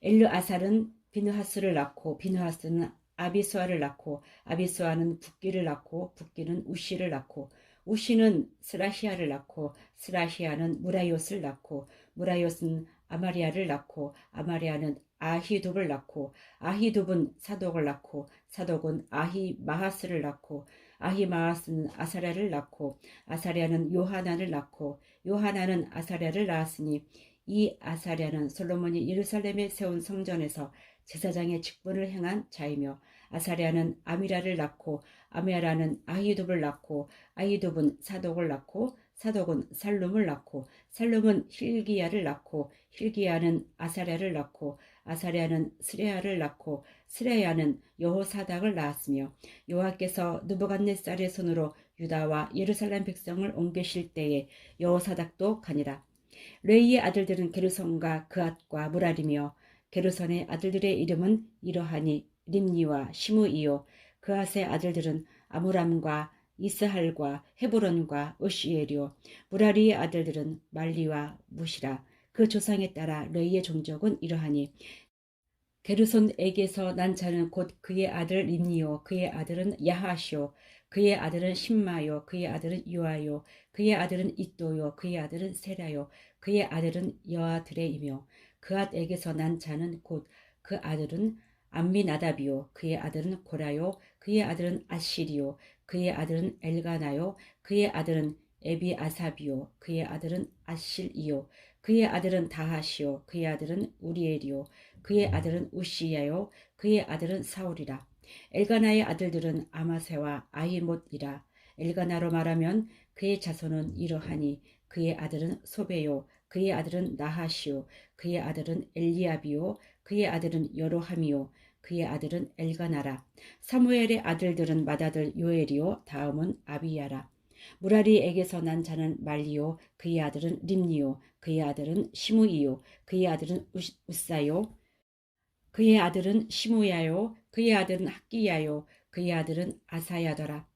엘르아살은 비느하스를 낳고 비느하스는 아비수아를 낳고 아비수아는 붓기를 낳고 붓기는 우시를 낳고 우시는 스라히아를 낳고 스라히아는 무라이옷을 낳고 무라이옷은 아마리아를 낳고 아마리아는 아히둡을 낳고 아히둡은 사독을 낳고 사독은 아히마하스를 낳고 아히마하스는 아사랴를 낳고 아사랴는 요하난을 낳고 요하난은 아사랴를 낳았으니 이 아사랴는 솔로몬이 예루살렘에 세운 성전에서 제사장의 직분을 행한 자이며 아사랴는 아미라를 낳고 아미라는 아히둡을 낳고 아히둡은 사독을 낳고 사독은 살룸을 낳고 살룸은 힐기야를 낳고 힐기야는 아사랴를 낳고 아사랴는 스레야를 낳고 스레야는 여호사닥을 낳았으며 여호와께서 느부갓네살의 손으로 유다와 예루살렘 백성을 옮기실 때에 여호사닥도 가니라. 레이의 아들들은 게르손과 그앗과 무라리며 게르손의 아들들의 이름은 이러하니 림니와 시므이요. 그앗의 아들들은 아므람과 이스할과 헤브론과 으시엘이요. 무라리의 아들들은 말리와 무시라. 그 조상에 따라 레이의 종족은 이러하니 게르손에게서 난 자는 곧 그의 아들 림니요. 그의 아들은 야하시요. 그의 아들은 심마요. 그의 아들은 유아요. 그의 아들은 이또요. 그의 아들은 세라요. 그의 아들은 여아드레이며 그앗에게서 난 자는 곧 그 아들은 암미나답이요. 그의 아들은 고라요. 그의 아들은 아시리요. 그의 아들은 엘가나요. 그의 아들은 에비아삽이요. 그의 아들은 아실이요. 그의 아들은 다하시요. 그의 아들은 우리엘이요. 그의 아들은 우시야요. 그의 아들은 사울이라. 엘가나의 아들들은 아마세와 아히못이라. 엘가나로 말하면 그의 자손은 이러하니 그의 아들은 소베요. 그의 아들은 나하시요. 그의 아들은 엘리압이요. 그의 아들은 여로함이요. 그의 아들은 엘가나라. 사무엘의 아들들은 맏아들 요엘이요. 다음은 아비야라. 무라리에게서 난 자는 말리요. 그의 아들은 림니요. 그의 아들은 시므이요. 그의 아들은 우사요. 그의 아들은 시므야요. 그의 아들은 학기야요. 그의 아들은 아사야더라.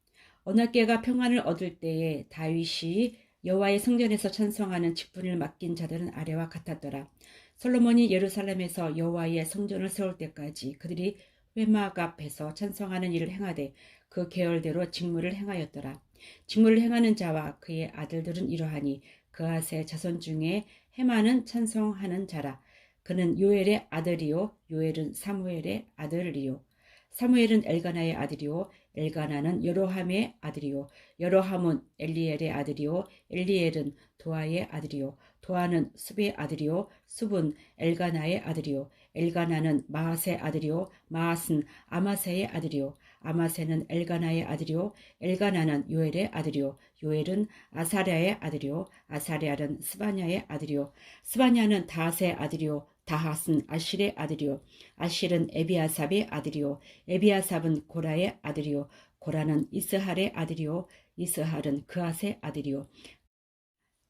어느 때가 평안을 얻을 때에 다윗이 여호와의 성전에서 찬송하는 직분을 맡긴 자들은 아래와 같았더라. 솔로몬이 예루살렘에서 여호와의 성전을 세울 때까지 그들이 회막 앞에서 찬송하는 일을 행하되 그 계열대로 직무를 행하였더라. 직무를 행하는 자와 그의 아들들은 이러하니 그앗의 자손 중에 헤마는 찬송하는 자라. 그는 요엘의 아들이요 요엘은 사무엘의 아들이요 사무엘은 엘가나의 아들이요 엘가나는 여로함의 아들이요 여로함은 엘리엘의 아들이요 엘리엘은 도아의 아들이요 도아는 숲의 아들이요 숲은 엘가나의 아들이요 엘가나는 마앗의 아들이요 마앗은 아마세의 아들이요 아마세는 엘가나의 아들이요 엘가나는 요엘의 아들이요 요엘은 아사랴의 아들이요 아사랴는 스바냐의 아들이요 스바냐는 다핫의 아들이요 다핫은 아실의 아들이요 아실은 에비아삽의 아들이요 에비아삽은 고라의 아들이요 고라는 이스할의 아들이요 이스할은 그앗의 아들이요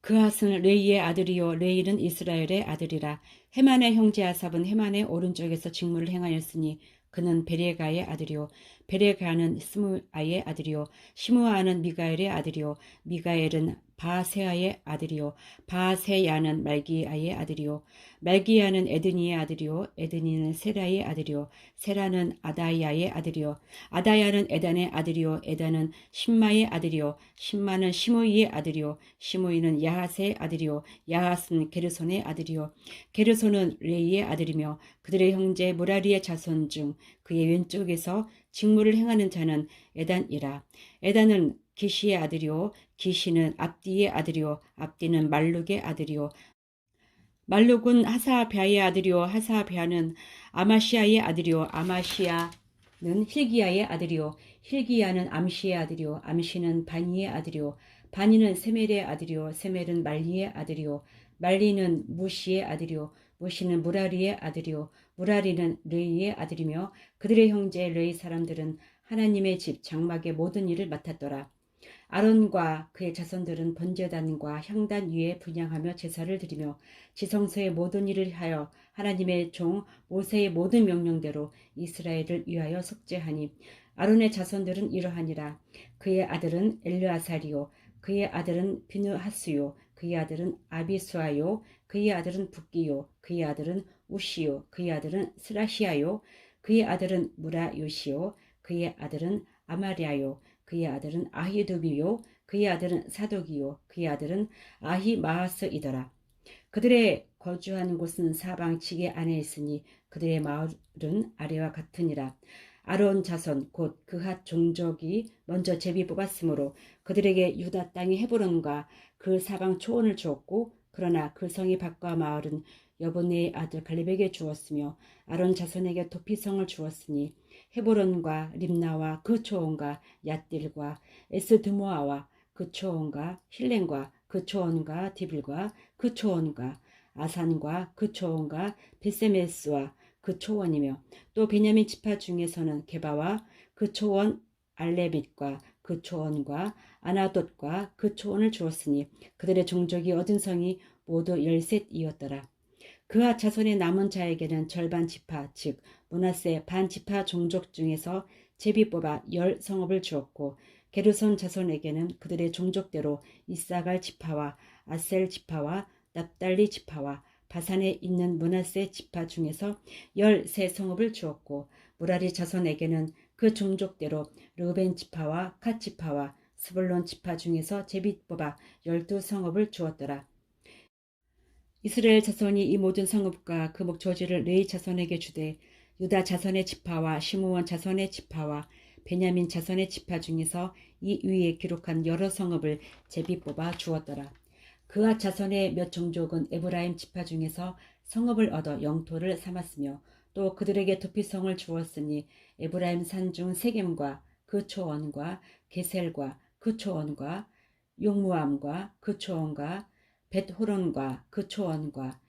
그앗은 레이의 아들이요 레이는 이스라엘의 아들이라. 헤만의 형제 아삽은 헤만의 오른쪽에서 직무를 행하였으니 그는 베레가의 아들이요 베레가는 스무아의 아들이요 시므아는 미가엘의 아들이요 미가엘은 바세아의 아들이요 바세야는 말기야의 아들이요 말기야는 에드니의 아들이요 에드니는 세라의 아들이요 세라는 아다야의 아들이요 아다야는 에단의 아들이요 에단은 심마의 아들이요 심마는 시므이의 아들이요 시므이는 야핫의 아들이요 야핫은 게르손의 아들이요 게르손은 레이의 아들이며 그들의 형제 무라리의 자손 중 그의 왼쪽에서 직무를 행하는 자는 에단이라. 에단은 기시의 아들이요 기시는 압디의 아들이요 압디는 말룩의 아들이요 말룩은 하사비아의 아들이요 하사비아는 아마시아의 아들이요 아마시아는 힐기야의 아들이요 힐기야는 암시의 아들이요 암시는 바니의 아들이요 바니는 세멜의 아들이요 세멜은 말리의 아들이요 말리는 무시의 아들이요 무시는 무라리의 아들이요 무라리는 레이의 아들이며 그들의 형제 레이 사람들은 하나님의 집 장막의 모든 일을 맡았더라. 아론과 그의 자손들은 번제단과 향단 위에 분향하며 제사를 드리며 지성소의 모든 일을 하여 하나님의 종 모세의 모든 명령대로 이스라엘을 위하여 속죄하니 아론의 자손들은 이러하니라. 그의 아들은 엘르아사리요, 그의 아들은 비느하스요, 그의 아들은 아비수아요, 그의 아들은 붓기요, 그의 아들은 우시요, 그의 아들은 스라시아요, 그의 아들은 무라요시요, 그의 아들은 아마리아요, 그의 아들은 아히두비요, 그의 아들은 사독이요, 그의 아들은 아히마아스이더라. 그들의 거주하는 곳은 사방 지게 안에 있으니 그들의 마을은 아래와 같으니라. 아론 자손 곧 그핫 종족이 먼저 제비 뽑았으므로 그들에게 유다 땅의 헤브론과 그 사방 초원을 주었고, 그러나 그 성이 밖과 마을은 여분의 아들 갈렙에게 주었으며 아론 자손에게 도피성을 주었으니 헤브론과 림나와 그 초원과 얏딜과 에스드모아와 그 초원과 힐렌과 그 초원과 디빌과 그 초원과 아산과 그 초원과 베세메스와 그 초원이며 또 베냐민 지파 중에서는 게바와 그 초원 알레빗과 그 초원과 아나돗과 그 초원을 주었으니 그들의 종족이 얻은 성이 모두 13이었더라. 그와 자손의 남은 자에게는 절반 지파 즉 므낫세 반 지파 종족 중에서 제비 뽑아 10성읍을 주었고 게르손 자손에게는 그들의 종족대로 이사갈 지파와 아셀 지파와 납달리 지파와 바산에 있는 므낫세 지파 중에서 13성읍을 주었고 무라리 자손에게는 그 종족대로 르벤 지파와 갓 지파와 스불론 지파 중에서 제비 뽑아 12성읍을 주었더라. 이스라엘 자손이 이 모든 성읍과 그 목초지를 레위 자손에게 주되 유다 자손의 지파와 시므온 자손의 지파와 베냐민 자손의 지파 중에서 이 위에 기록한 여러 성읍을 제비 뽑아 주었더라. 그와 자손의 몇 종족은 에브라임 지파 중에서 성읍을 얻어 영토를 삼았으며 또 그들에게 도피성을 주었으니 에브라임 산중 세겜과 그 초원과 게셀과 그 초원과 용무암과 그 초원과 벳호론과 그 초원과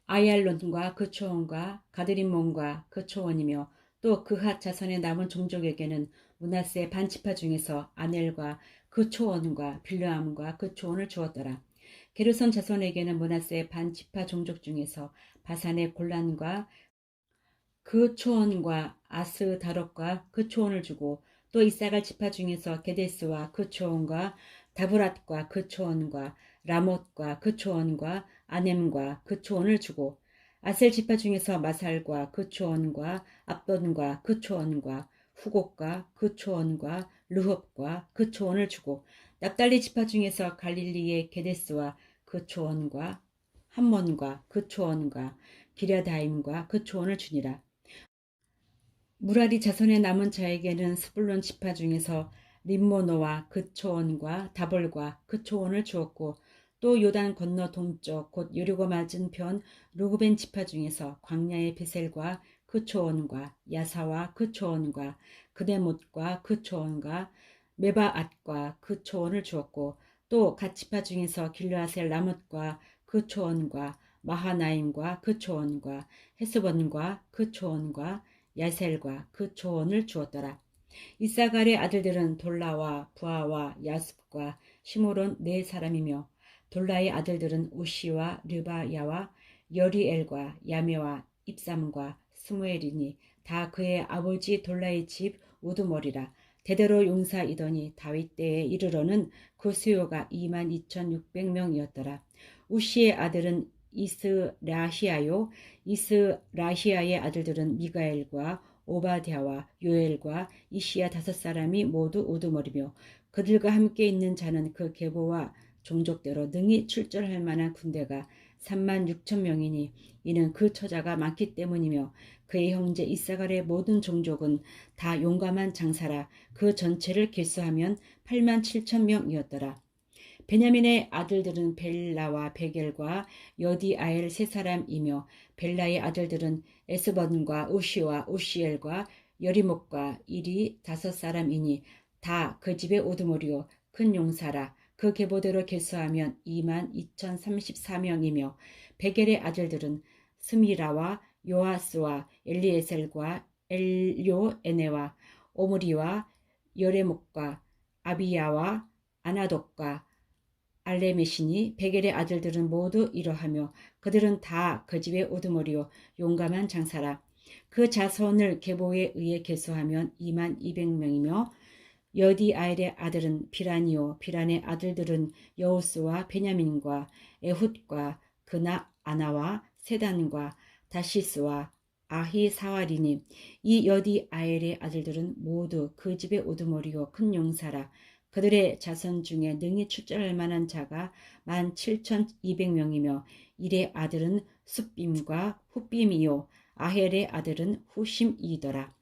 아얄론과 그 초원과 가드림몬과 그 초원이며 또 그핫 자손의 남은 종족에게는 므낫세 반지파 중에서 아넬과 그 초원과 빌르암과 그 초원을 주었더라. 게르손 자손에게는 므낫세 반지파 종족 중에서 바산의 골란과 그 초원과 아스다롯과 그 초원을 주고 또 이사갈 지파 중에서 게데스와 그 초원과 다브랏과 그 초원과 라못과 그 초원과 아넴과 그 초원을 주고 아셀 지파 중에서 마살과 그 초원과 압돈과 그 초원과 후곡과 그 초원과 르홉과 그 초원을 주고 납달리 지파 중에서 갈릴리의 게데스와 그 초원과 함몬과 그 초원과 기랴다임과 그 초원을 주니라. 무라리 자손의 남은 자에게는 스불론 지파 중에서 림모노와 그 초원과 다볼과 그 초원을 주었고 또 요단 건너 동쪽 곧 여리고 맞은 편 루브벤 지파 중에서 광야의 베셀과 그 초원과 야사와 그 초원과 그네못과 그 초원과 메바앗과 그 초원을 주었고 또 갓 지파 중에서 길르아셀 라못과 그 초원과 마하나임과 그 초원과 헤스본과 그 초원과 야셀과 그 초원을 주었더라. 이사갈의 아들들은 돌라와 부하와 야습과 시므론 네 사람이며 돌라의 아들들은 우시와 르바야와 여리엘과 야메와 입삼과 스무엘이니 다 그의 아버지 돌라의 집 우두머리라. 대대로 용사이더니 다윗 때에 이르러는 그 수요가 22,600명이었더라. 우시의 아들은 이스라히아요. 이스라히아의 아들들은 미가엘과 오바댜와 요엘과 이시야 5사람이 모두 우두머리며 그들과 함께 있는 자는 그 계보와 종족대로 능히 출전할 만한 군대가 36,000명이니 이는 그 처자가 많기 때문이며 그의 형제 이사갈의 모든 종족은 다 용감한 장사라 그 전체를 계수하면 87,000명이었더라. 베냐민의 아들들은 벨라와 베겔과 여디아엘 세 사람이며 벨라의 아들들은 에스본과 우시와 우시엘과 여리목과 일이 5사람이니 다 그 집의 오두머리요 큰 용사라. 그 계보대로 계수하면 22,034명이며 베겔의 아들들은 스미라와 요아스와 엘리에셀과 엘요에네와 오므리와 여레목과 아비야와 아나독과 알레메시니 베겔의 아들들은 모두 이러하며 그들은 다 그 집의 우두머리요 용감한 장사라. 그 자손을 계보에 의해 계수하면 2200명이며 여디아엘의 아들은 비란이요 비란의 아들들은 여우스와 베냐민과 에훗과 그나 아나와 세단과 다시스와 아히사와리니 이 여디아엘의 아들들은 모두 그 집의 우두머리요 큰 용사라. 그들의 자손 중에 능히 출전할 만한 자가 17,200명이며 일의 아들은 숫빔과 훗빔이요 아헬의 아들은 후심이더라.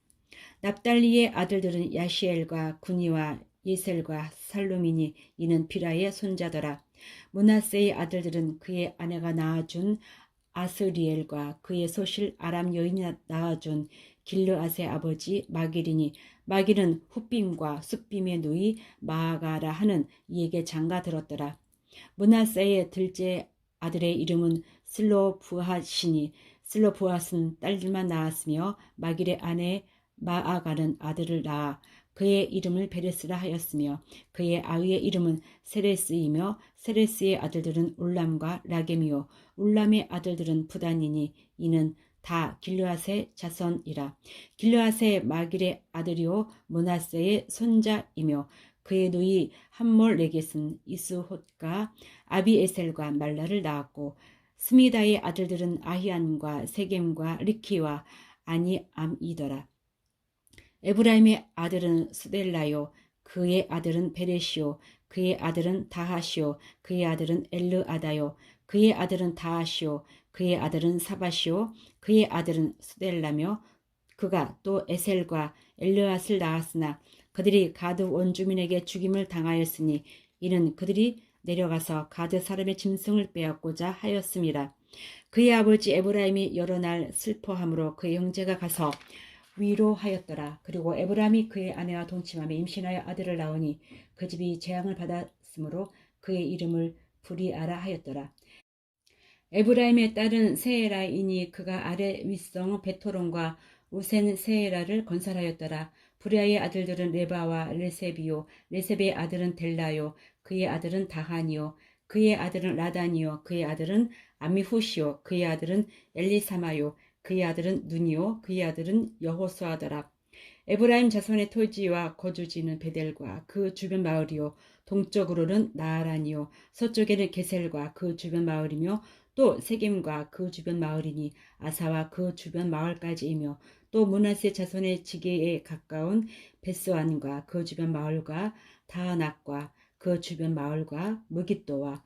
납달리의 아들들은 야시엘과 구니와 예셀과 살루미니 이는 비라의 손자더라. 므낫세의 아들들은 그의 아내가 낳아준 아스리엘과 그의 소실 아람 여인이 낳아준 길르앗의 아버지 마길이니 마길은 훗빔과 숫빔의 누이 마아가라 하는 이에게 장가 들었더라. 므낫세의 둘째 아들의 이름은 슬로브핫이니 슬로브핫은 딸들만 낳았으며 마길의 아내 마아가는 아들을 낳아 그의 이름을 베레스라 하였으며 그의 아위의 이름은 세레스이며 세레스의 아들들은 울람과 라겜이요 울람의 아들들은 부단이니 이는 다 길르앗의 자손이라. 길르앗의 마길의 아들이요 므낫세의 손자이며 그의 누이 함몰레겟은 이스톳과 아비에셀과 말라를 낳았고 스미다의 아들들은 아히안과 세겜과 리키와 아니암이더라. 에브라임의 아들은 스델라요 그의 아들은 베레시요 그의 아들은 다하시요 그의 아들은 엘르아다요 그의 아들은 다하시요 그의 아들은 사바시요 그의 아들은 스델라며 그가 또 에셀과 엘르앗을 낳았으나 그들이 가드 원주민에게 죽임을 당하였으니 이는 그들이 내려가서 가드 사람의 짐승을 빼앗고자 하였음이라. 그의 아버지 에브라임이 여러 날 슬퍼함으로 그의 형제가 가서 위로하였더라. 그리고 에브라임이 그의 아내와 동침하며 임신하여 아들을 낳으니 그 집이 재앙을 받았으므로 그의 이름을 브리아라 하였더라. 에브라임의 딸은 세에라이니 그가 아래 윗성 베토론과 우센 세에라를 건설하였더라. 브리아의 아들들은 레바와 레세비요 레세비의 아들은 델라요 그의 아들은 다하니요 그의 아들은 라다니요 그의 아들은 아미후시요 그의 아들은 엘리사마요 그의 아들은 눈이요 그의 아들은 여호수아더라. 에브라임 자손의 토지와 거주지는 베델과 그 주변 마을이요 동쪽으로는 나아란이요 서쪽에는 게셀과 그 주변 마을이며 또 세겜과 그 주변 마을이니 아사와 그 주변 마을까지이며 또 므낫세 자손의 지게에 가까운 베스완과 그 주변 마을과 다낙과 그 주변 마을과 무깃도와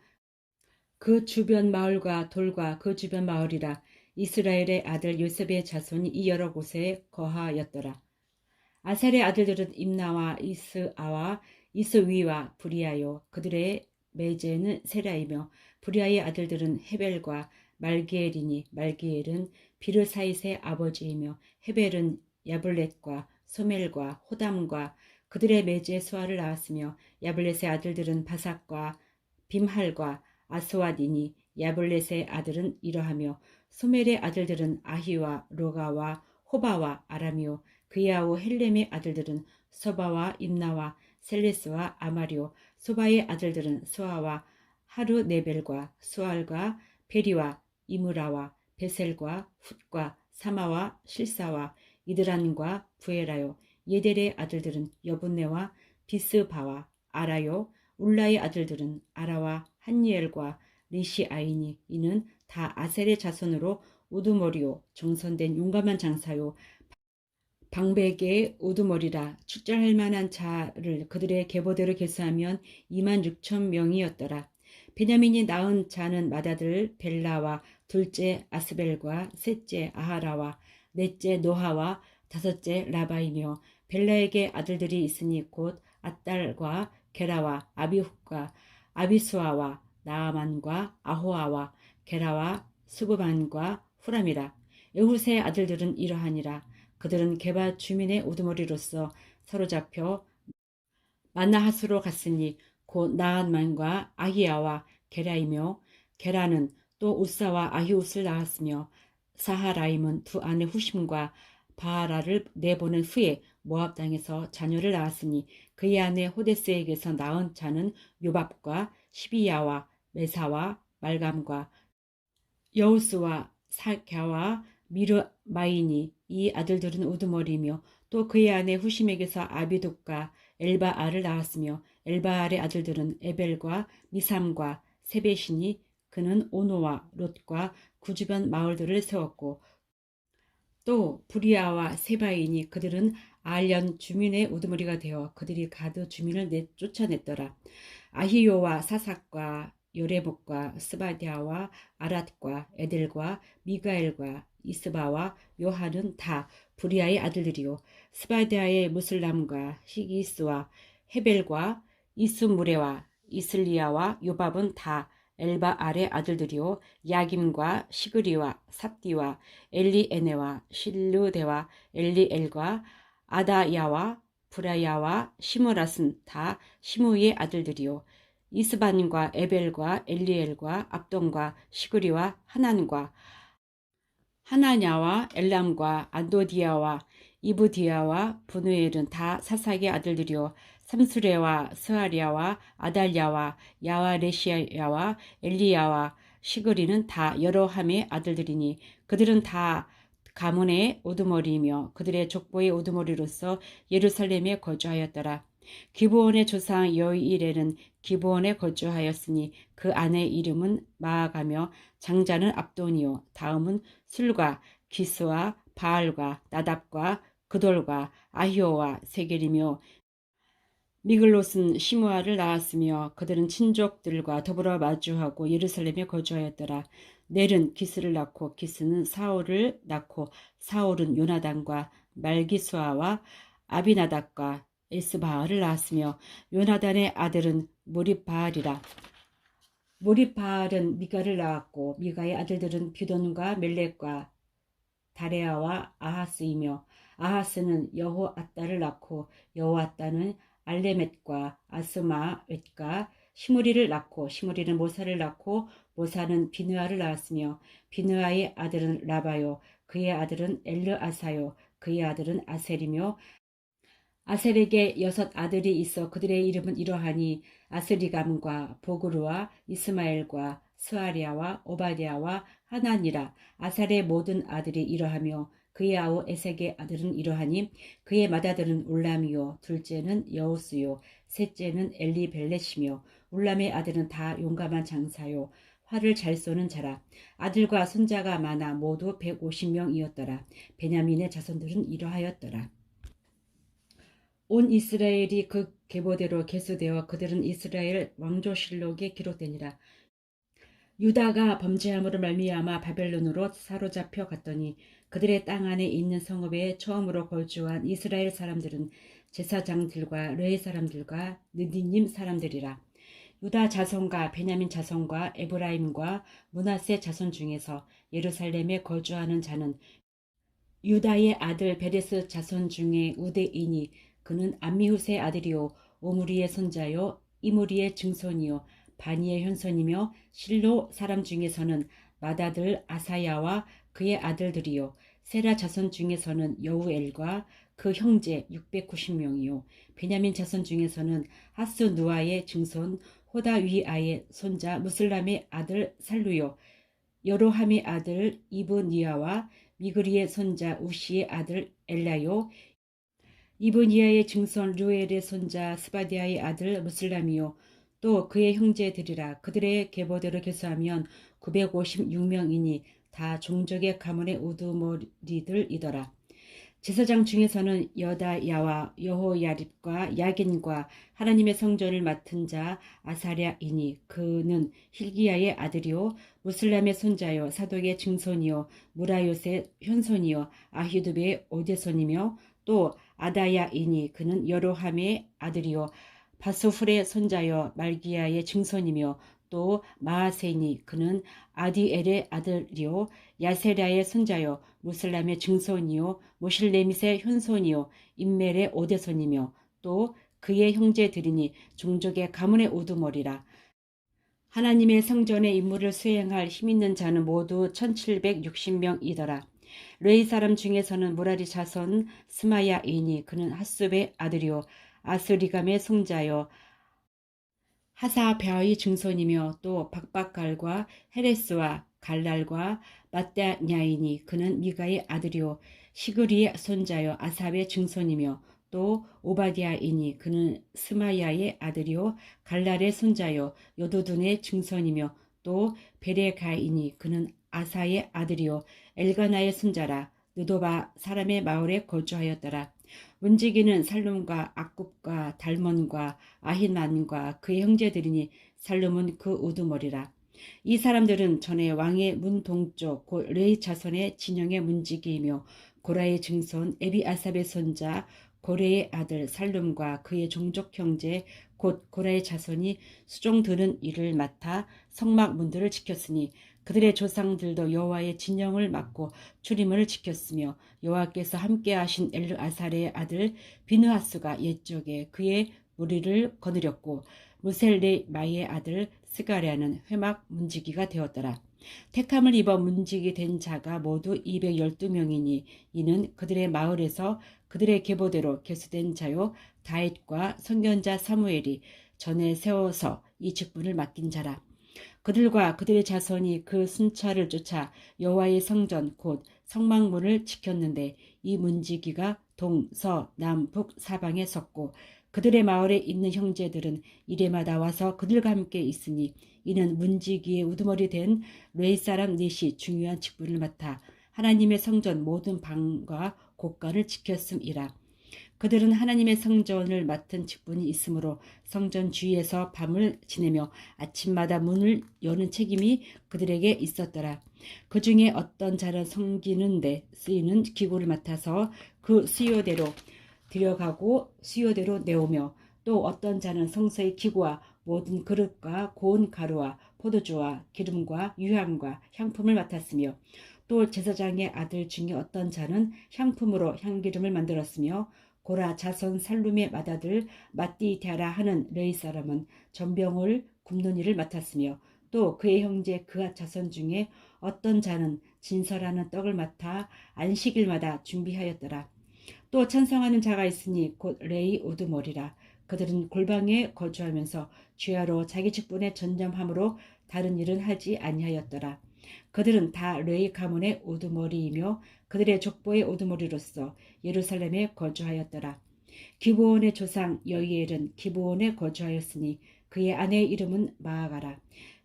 그 주변 마을과 돌과 그 주변 마을이라. 이스라엘의 아들 요셉의 자손이 이 여러 곳에 거하였더라. 아셀의 아들들은 임나와 이스아와 이스위와 브리아요 그들의 매제는 세라이며 브리아의 아들들은 헤벨과 말기엘이니 말기엘은 비르사잇의 아버지이며 헤벨은 야블렛과 소멜과 호담과 그들의 매제 수아를 낳았으며 야블렛의 아들들은 바삭과 빔할과 아스와디니 야블렛의 아들은 이러하며 소멜의 아들들은 아히와 로가와 호바와 아람이요 그의 아우 헬렘의 아들들은 소바와 임나와 셀레스와 아마리오 소바의 아들들은 수아와 하르네벨과 수알과 베리와 이므라와 베셀과 훗과 사마와 실사와 이드란과 부에라요 예델의 아들들은 여분네와 비스바와 아라요 울라의 아들들은 아라와 한니엘과 리시아이니 이는 다 아셀의 자손으로 우두머리요 정선된 용감한 장사요 방백의 우두머리라. 출전할 만한 자를 그들의 계보대로 계수하면 26,000명이었더라. 베냐민이 낳은 자는 맏아들 벨라와 둘째 아스벨과 셋째 아하라와 넷째 노하와 다섯째 라바이며 벨라에게 아들들이 있으니 곧 앗달과 게라와 아비훗과 아비수아와 나아만과 아호아와 게라와 수브반과 후람이라. 에훗의 아들들은 이러하니라. 그들은 게바 주민의 우두머리로서 사로잡혀 마나하스로 갔으니 곧 나한만과 아히야와 게라이며 게라는 또 우사와 아히웃을 낳았으며 사하라임은 두 아내 후심과 바하라를 내보낸 후에 모압 땅에서 자녀를 낳았으니 그의 아내 호데스에게서 낳은 자는 요밥과 시비야와 메사와 말감과 여우스와 사갸와 미르마이니. 이 아들들은 우두머리며 또 그의 아내 후심에게서 아비독과 엘바알을 낳았으며 엘바알의 아들들은 에벨과 미삼과 세벳이니 그는 오노와 롯과 그 주변 마을들을 세웠고 또 부리아와 세바이니 그들은 알련 주민의 우두머리가 되어 그들이 가드 주민을 쫓아냈더라. 아히요와 사삭과 요레복과 스바디아와 아랏과 에델과 미가엘과 이스바와 요한은 다 부리아의 아들들이요 스바디아의 무슬람과 히기스와 헤벨과 이스무레와 이슬리아와 요밥은 다 엘바알의 아들들이요 야김과 시그리와 삽디와 엘리에네와 실르데와 엘리엘과 아다야와 브라야와 시므랏은 다 시므이의 아들들이요 이스반과 에벨과 엘리엘과 압돈과 시그리와 하난과 하나냐와 엘람과 안도디아와 이브디아와 분우엘은 다 사삭의 아들들이요 삼수레와 스하리아와 아달랴와 야와레시야와 엘리야와 시그리는 다 여로함의 아들들이니 그들은 다 가문의 우두머리이며 그들의 족보의 우두머리로서 예루살렘에 거주하였더라. 기브온의 조상 여이일에는 기브온에 거주하였으니 그 아내 이름은 마아가며 장자는 압돈이요 다음은 술과 기스와 바알과 나답과 그돌과 아히오와 세겔이며 미글롯은 시므아를 낳았으며 그들은 친족들과 더불어 마주하고 예루살렘에 거주하였더라. 넬은 기스를 낳고 기스는 사울을 낳고 사울은 요나단과 말기수아와 아비나답과 에스바알을 낳았으며 요나단의 아들은 무립바알이라. 무립바알은 미가를 낳았고 미가의 아들들은 비돈과 멜렉과 다레아와 아하스이며 아하스는 여호아따를 낳고 여호아따는 알레멧과 아스마웻과 시므리를 낳고 시므리는 모사를 낳고 모사는 비느아를 낳았으며 비느아의 아들은 라바요 그의 아들은 엘르아사요 그의 아들은 아셀이며 아셀에게 6 아들이 있어 그들의 이름은 이러하니 아스리감과 보그루와 이스마엘과 스아리아와 오바디아와 하나니라. 아살의 모든 아들이 이러하며 그의 아우 에색의 아들은 이러하니 그의 맏아들은 울람이요 둘째는 여우스요 셋째는 엘리벨렛이며 울람의 아들은 다 용감한 장사요 활을 잘 쏘는 자라. 아들과 손자가 많아 모두 150명이었더라. 베냐민의 자손들은 이러하였더라. 온 이스라엘이 그 계보대로 계수되어 그들은 이스라엘 왕조실록에 기록되니라. 유다가 범죄함으로 말미암아 바벨론으로 사로잡혀 갔더니 그들의 땅 안에 있는 성읍에 처음으로 거주한 이스라엘 사람들은 제사장들과 레위 사람들과 느디님 사람들이라. 유다 자손과 베냐민 자손과 에브라임과 므낫세 자손 중에서 예루살렘에 거주하는 자는 유다의 아들 베레스 자손 중에 우대이니 그는 암미후스의 아들이요 오므리의 손자요 이므리의 증손이요 바니의 현손이며 실로 사람 중에서는 맏아들 아사야와 그의 아들들이요 세라 자손 중에서는 여우엘과 그 형제 690명이요 베냐민 자손 중에서는 하스누아의 증손 호다위아의 손자 무슬람의 아들 살루요 여로함의 아들 이브니아와 미그리의 손자 우시의 아들 엘라요 이브니아의 증손 루엘의 손자 스바디아의 아들 무슬람이요 또 그의 형제들이라. 그들의 계보대로 계수하면 956명이니 다 종족의 가문의 우두머리들이더라. 제사장 중에서는 여다야와 여호야립과 야긴과 하나님의 성전을 맡은 자 아사랴이니 그는 힐기야의 아들이요 무슬람의 손자요 사독의 증손이요 무라요의 현손이요 아히두베의 오대손이며 또 아다야이니 그는 여로함의 아들이요 바스훌의 손자여 말기야의 증손이며 또 마하세니 그는 아디엘의 아들이요 야세라의 손자여 무슬람의 증손이요 모실레밋의 현손이요 임멜의 오대손이며 또 그의 형제들이니 종족의 가문의 우두머리라. 하나님의 성전의 임무를 수행할 힘있는 자는 모두 1760명이더라. 레위 사람 중에서는 무라리 자손 스마야이니 그는 핫숲의 아들이요 아스리감의 손자요 하사벼의 증손이며 또 박박갈과 헤레스와 갈랄과 마따냐이니 그는 미가의 아들이요 시그리의 손자요 아삽의 증손이며 또 오바디아이니 그는 스마야의 아들이요 갈랄의 손자요 요도둔의 증손이며 또 베레가이니 그는 아사의 아들이요 엘가나의 손자라 느도바 사람의 마을에 거주하였더라. 문지기는 살룸과 악굽과 달몬과 아히만과 그의 형제들이니 살룸은 그 우두머리라. 이 사람들은 전에 왕의 문 동쪽 곧 레이 자손의 진영의 문지기이며 고라의 증손 에비아삽의 손자 고레의 아들 살룸과 그의 종족 형제 곧 고라의 자손이 수종 드는 일을 맡아 성막 문들을 지켰으니 그들의 조상들도 여호와의 진영을 맡고 출입문을 지켰으며 여호와께서 함께하신 엘르아살의 아들 비느하스가 옛적에 그의 무리를 거느렸고 무셀레마의 아들 스가랴는 회막 문지기가 되었더라. 택함을 입어 문지기 된 자가 모두 212명이니 이는 그들의 마을에서 그들의 계보대로 계수된 자요 다윗과 선견자 사무엘이 전에 세워서 이 직분을 맡긴 자라. 그들과 그들의 자손이 그 순찰을 쫓아 여호와의 성전 곧 성막문을 지켰는데 이 문지기가 동, 서, 남, 북 사방에 섰고 그들의 마을에 있는 형제들은 이래마다 와서 그들과 함께 있으니 이는 문지기의 우두머리 된 레위 사람 넷이 중요한 직분을 맡아 하나님의 성전 모든 방과 곳간을 지켰음이라. 그들은 하나님의 성전을 맡은 직분이 있으므로 성전 주위에서 밤을 지내며 아침마다 문을 여는 책임이 그들에게 있었더라. 그 중에 어떤 자는 섬기는 데 쓰이는 기구를 맡아서 그 수요대로 들여가고 수요대로 내오며 또 어떤 자는 성소의 기구와 모든 그릇과 고운 가루와 포도주와 기름과 유향과 향품을 맡았으며 또 제사장의 아들 중에 어떤 자는 향품으로 향기름을 만들었으며 고라 자손 살룸의 맏아들 마띠디아라 하는 레위 사람은 전병을 굽는 일을 맡았으며 또 그의 형제 그앗 자손 중에 어떤 자는 진설하는 떡을 맡아 안식일마다 준비하였더라. 또 찬성하는 자가 있으니 곧 레위 우두머리라. 그들은 골방에 거주하면서 주야로 자기 직분에 전념함으로 다른 일은 하지 아니하였더라. 그들은 다 레위 가문의 우두머리이며 그들의 족보의 우두머리로서 예루살렘에 거주하였더라. 기브온의 조상 여이엘은 기브온에 거주하였으니 그의 아내의 이름은 마아가라.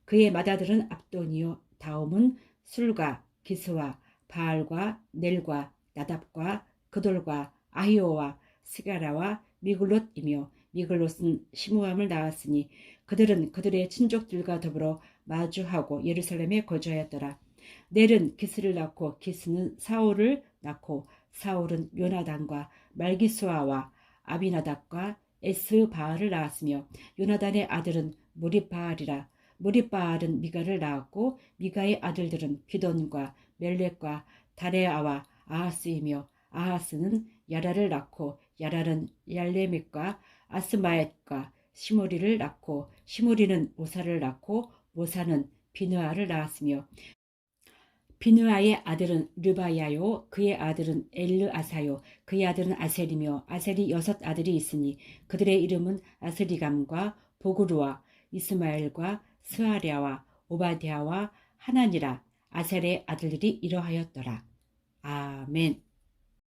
그의 맏아들은 압돈이요 다음은 술과 기스와 바알과 넬과 나답과 그돌과 아히오와 스가라와 미글롯이며 미글롯은 시므암을 낳았으니 그들은 그들의 친족들과 더불어 마주하고 예루살렘에 거주하였더라. 넬은 기스를 낳고 기스는 사울을 낳고 사울은 요나단과 말기수아와 아비나답과 에스바알을 낳았으며 요나단의 아들은 무리바알이라. 무리바알은 미가를 낳았고 미가의 아들들은 기돈과 멜렉과 다레아와 아하스이며 아하스는 야라를 낳고 야라는 얄레믹과 아스마엣과 시므리를 낳고 시므리는 모사를 낳고 모사는 비느아를 낳았으며 비느아의 아들은 르바야요 그의 아들은 엘르아사요 그의 아들은 아셀이며 아셀이 6 아들이 있으니 그들의 이름은 아스리감과 보그루와 이스마엘과 스아랴와 오바디아와 하나니라. 아셀의 아들들이 이러하였더라. 아멘.